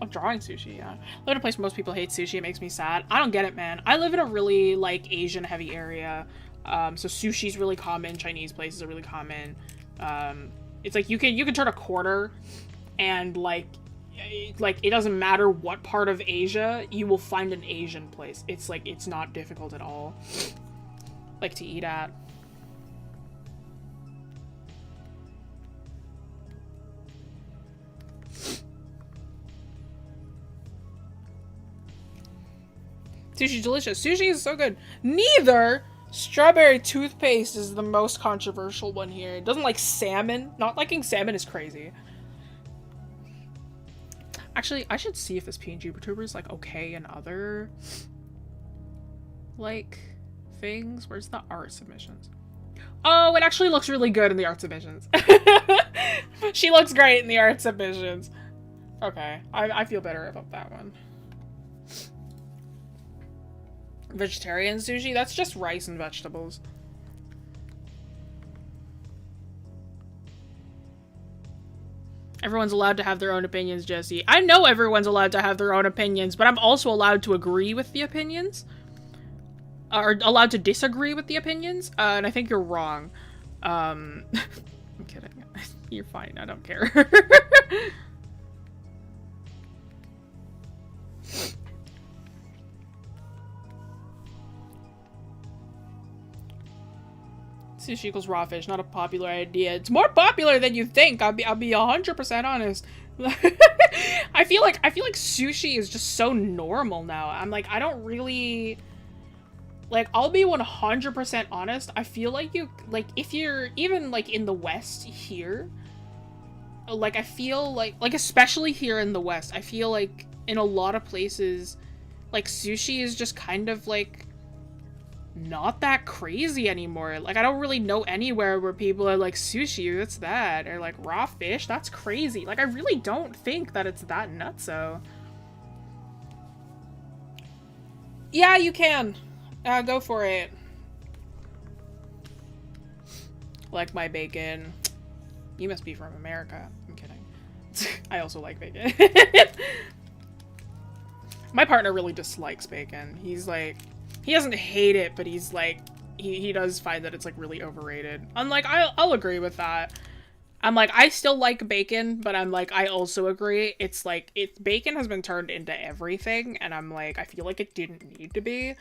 [SPEAKER 1] I'm drawing sushi, yeah. I live in a place where most people hate sushi. It makes me sad. I don't get it, man. I live in a really, like, Asian-heavy area. So sushi's really common. Chinese places are really common. It's like you can turn a quarter and, like, it doesn't matter what part of Asia, you will find an Asian place. It's like, it's not difficult at all, like, to eat at. Sushi's delicious. Sushi is so good. Neither strawberry toothpaste is the most controversial one here. It doesn't like salmon. Not liking salmon is crazy. Actually, I should see if this PNG Tuber is, like, okay in other, like, things. Where's the art submissions? Oh, it actually looks really good in the art submissions. She looks great in the art submissions. Okay, I feel better about that one. Vegetarian sushi? That's just rice and vegetables. Everyone's allowed to have their own opinions, Jessie. I know everyone's allowed to have their own opinions, but I'm also allowed to agree with the opinions. Or allowed to disagree with the opinions. And I think you're wrong. I'm kidding. You're fine. I don't care. Sushi equals raw fish, not a popular idea. It's more popular than you think. I'll be 100% honest. I feel like sushi is just so normal now. I'm like, I don't really, like, I'll be 100% honest. I feel like if you're even, like, in the West here, like, I feel like especially here in the West, I feel like in a lot of places, like, sushi is just kind of, like, not that crazy anymore. Like, I don't really know anywhere where people are like, sushi, what's that? Or like, raw fish, that's crazy. Like, I really don't think that it's that nutso. Yeah, you can. Go for it. Like my bacon. You must be from America. I'm kidding. I also like bacon. My partner really dislikes bacon. He's like, he doesn't hate it, but he's like, he does find that it's, like, really overrated. I'm like, I'll agree with that. I'm like, I still like bacon, but I'm like, I also agree. It's like, bacon has been turned into everything, and I'm like, I feel like it didn't need to be.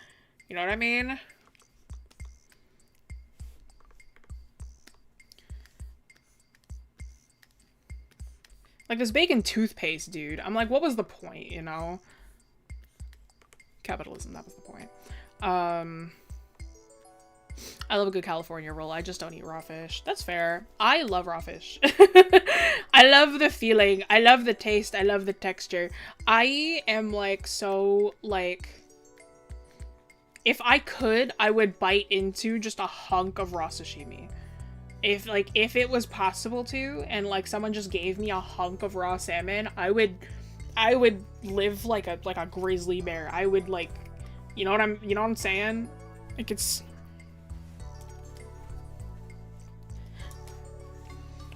[SPEAKER 1] You know what I mean? Like, this bacon toothpaste, dude. I'm like, what was the point, you know? Capitalism, that was the point. I love a good California roll. I just don't eat raw fish. That's fair. I love raw fish. I love the feeling. I love the taste. I love the texture. I am, like, so, like... If I could, I would bite into just a hunk of raw sashimi. If it was possible to, and, like, someone just gave me a hunk of raw salmon, I would live like a grizzly bear. I would, like, you know what I'm saying? Like, it's...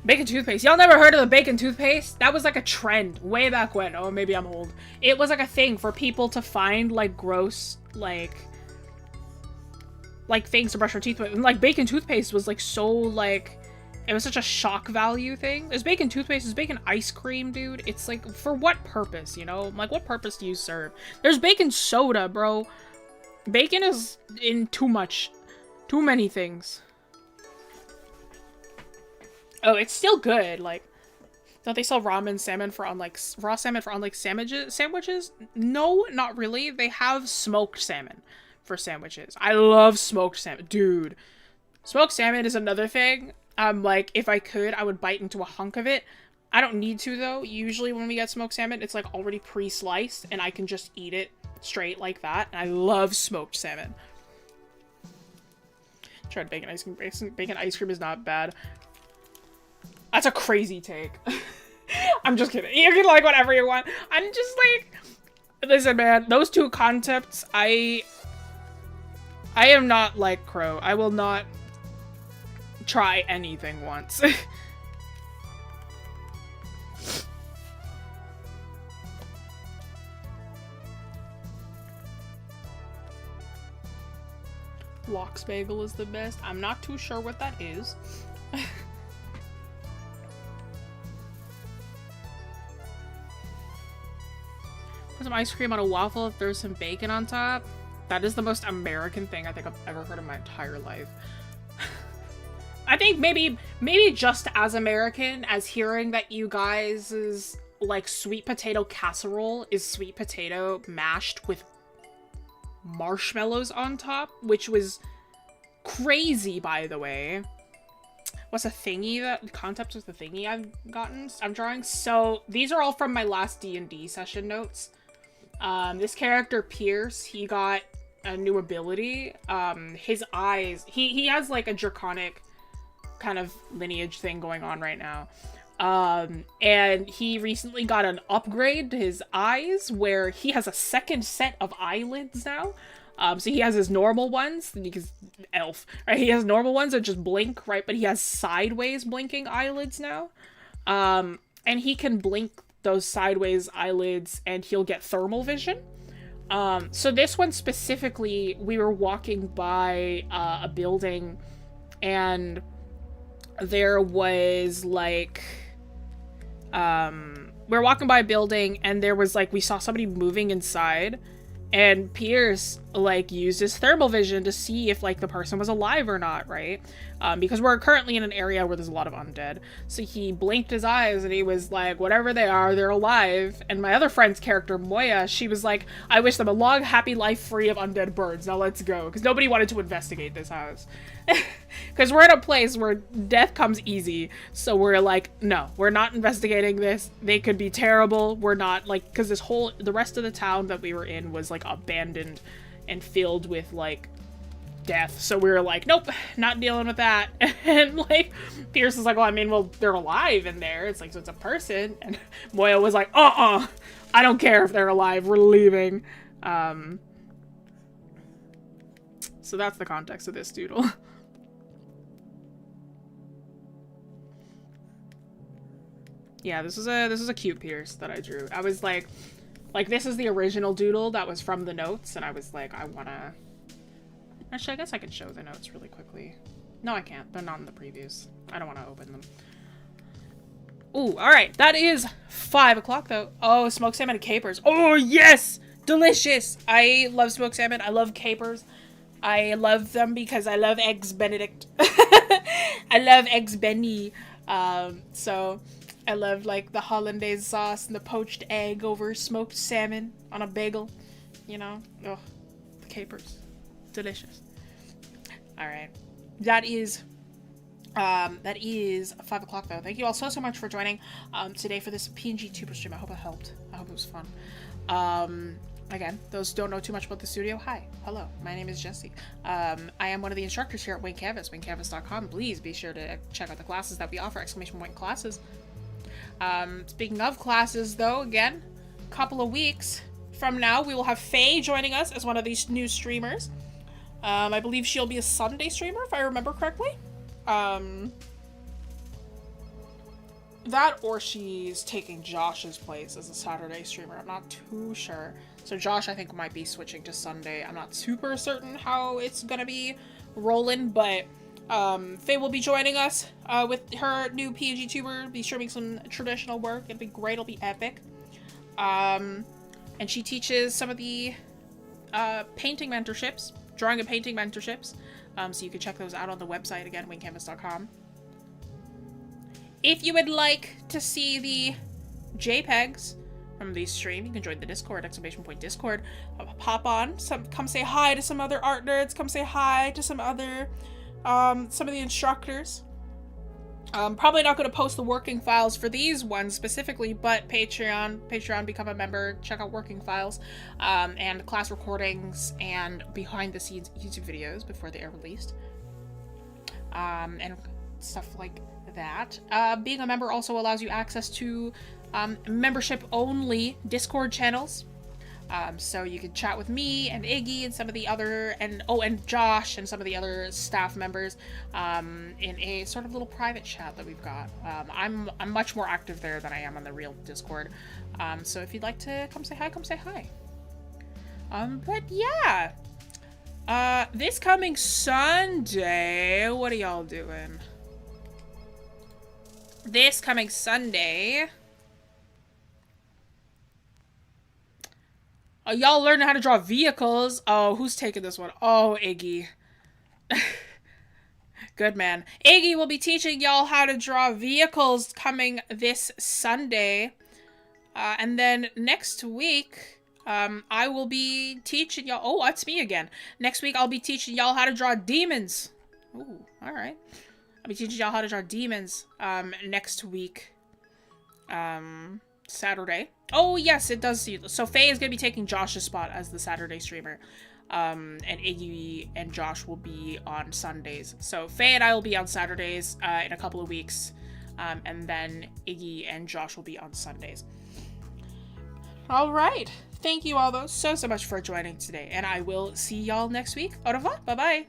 [SPEAKER 1] Bacon toothpaste. Y'all never heard of the bacon toothpaste? That was like a trend way back when. Oh, maybe I'm old. It was like a thing for people to find, like, gross, like things to brush their teeth with. And, like, bacon toothpaste was, like, so, like, it was such a shock value thing. There's bacon toothpaste, there's bacon ice cream, dude. It's like, for what purpose, you know? Like, what purpose do you serve? There's bacon soda, bro. Bacon is in too many things. Oh, it's still good. Like, don't they sell ramen salmon for on, like, raw salmon for on, like, sandwiches? No, not really. They have smoked salmon for sandwiches. I love smoked salmon. Dude, smoked salmon is another thing. Like, if I could, I would bite into a hunk of it. I don't need to, though. Usually when we get smoked salmon, it's, like, already pre-sliced, and I can just eat it straight like that. And I love smoked salmon. Tried bacon ice cream. Bacon ice cream is not bad. That's a crazy take. I'm just kidding. You can like whatever you want. I'm just like... Listen, man. Those two concepts, I am not like Crow. I will not try anything once. Lox bagel is the best. I'm not too sure what that is. Put some ice cream on a waffle, throw some bacon on top. That is the most American thing I think I've ever heard in my entire life. I think maybe just as American as hearing that you guys' like sweet potato casserole is sweet potato mashed with marshmallows on top, which was crazy, by the way. What's a thingy that concept was the thingy I'm drawing? So these are all from my last D&D session notes. This character Pierce, he got a new ability. His eyes, he has like a draconic kind of lineage thing going on right now. And he recently got an upgrade to his eyes where he has a second set of eyelids now. So he has his normal ones, because elf, right? He has normal ones that just blink, right? But he has sideways blinking eyelids now. And he can blink those sideways eyelids and he'll get thermal vision. So this one specifically, we were walking by a building and there was like, we were walking by a building and there was like, we saw somebody moving inside. And Pierce, like, used his thermal vision to see if, like, the person was alive or not, right? Because we're currently in an area where there's a lot of undead. So he blinked his eyes and he was like, whatever they are, they're alive. And my other friend's character, Moya, she was like, I wish them a long, happy life free of undead birds. Now let's go. Because nobody wanted to investigate this house. Because we're in a place where death comes easy. So we're like, no, we're not investigating this. They could be terrible. We're not, like, because the rest of the town that we were in was, like, abandoned and filled with, like, death. So we were like, nope, not dealing with that. And, like, Pierce is like, well, I mean, well, they're alive in there. It's like, so it's a person. And Moya was like, I don't care if they're alive. We're leaving. So that's the context of this doodle. Yeah, this is a cute Pierce that I drew. I was like, this is the original doodle that was from the notes, and I was like, I wanna... Actually, I guess I could show the notes really quickly. No, I can't. They're not in the previews. I don't want to open them. Ooh, alright. That is 5 o'clock, though. Oh, smoked salmon and capers. Oh, yes! Delicious! I love smoked salmon. I love capers. I love them because I love Eggs Benedict. I love Eggs Benny. So... I love like the hollandaise sauce and the poached egg over smoked salmon on a bagel. You know, oh, the capers, delicious. All right, that is 5 o'clock though. Thank you all so much for joining today for this PNG Tuber stream. I hope it helped. I hope it was fun. Again, those who don't know too much about the studio, hi, hello, my name is Jessie. I am one of the instructors here at Wing Canvas, wingcanvas.com. Please be sure to check out the classes that we offer, ! Classes. Speaking of classes though, again, a couple of weeks from now, we will have Fei joining us as one of these new streamers. I believe she'll be a Sunday streamer, if I remember correctly. That or she's taking Josh's place as a Saturday streamer. I'm not too sure. So Josh, I think, might be switching to Sunday. I'm not super certain how it's gonna be rolling, but Fei will be joining us with her new PNG Tuber. Be streaming some traditional work. It'll be great. It'll be epic. And she teaches some of the painting mentorships, drawing and painting mentorships. So you can check those out on the website, again, wingcanvas.com. If you would like to see the JPEGs from the stream, you can join the Discord, ! Discord. Pop on, come say hi to some other art nerds, come say hi to some other, some of the instructors. Probably not going to post the working files for these ones specifically, but Patreon, become a member, check out working files, and class recordings and behind the scenes YouTube videos before they are released. And stuff like that. Being a member also allows you access to membership only Discord channels. So you can chat with me and Iggy and some of the other, and Josh and some of the other staff members in a sort of little private chat that we've got. I'm much more active there than I am on the real Discord. So if you'd like to come say hi, come say hi. But yeah. This coming Sunday, what are y'all doing? This coming Sunday, oh, y'all learning how to draw vehicles. Oh, who's taking this one? Oh, Iggy. Good man. Iggy will be teaching y'all how to draw vehicles coming this Sunday. And then next week, I will be teaching y'all. Oh, that's me again. Next week, I'll be teaching y'all how to draw demons. Ooh, all right. I'll be teaching y'all how to draw demons next week. Saturday. Oh, yes, it does see. So Fei is going to be taking Josh's spot as the Saturday streamer. And Iggy and Josh will be on Sundays. So Fei and I will be on Saturdays in a couple of weeks. And then Iggy and Josh will be on Sundays. All right. Thank you all, though, so much for joining today. And I will see y'all next week. Au revoir. Bye-bye.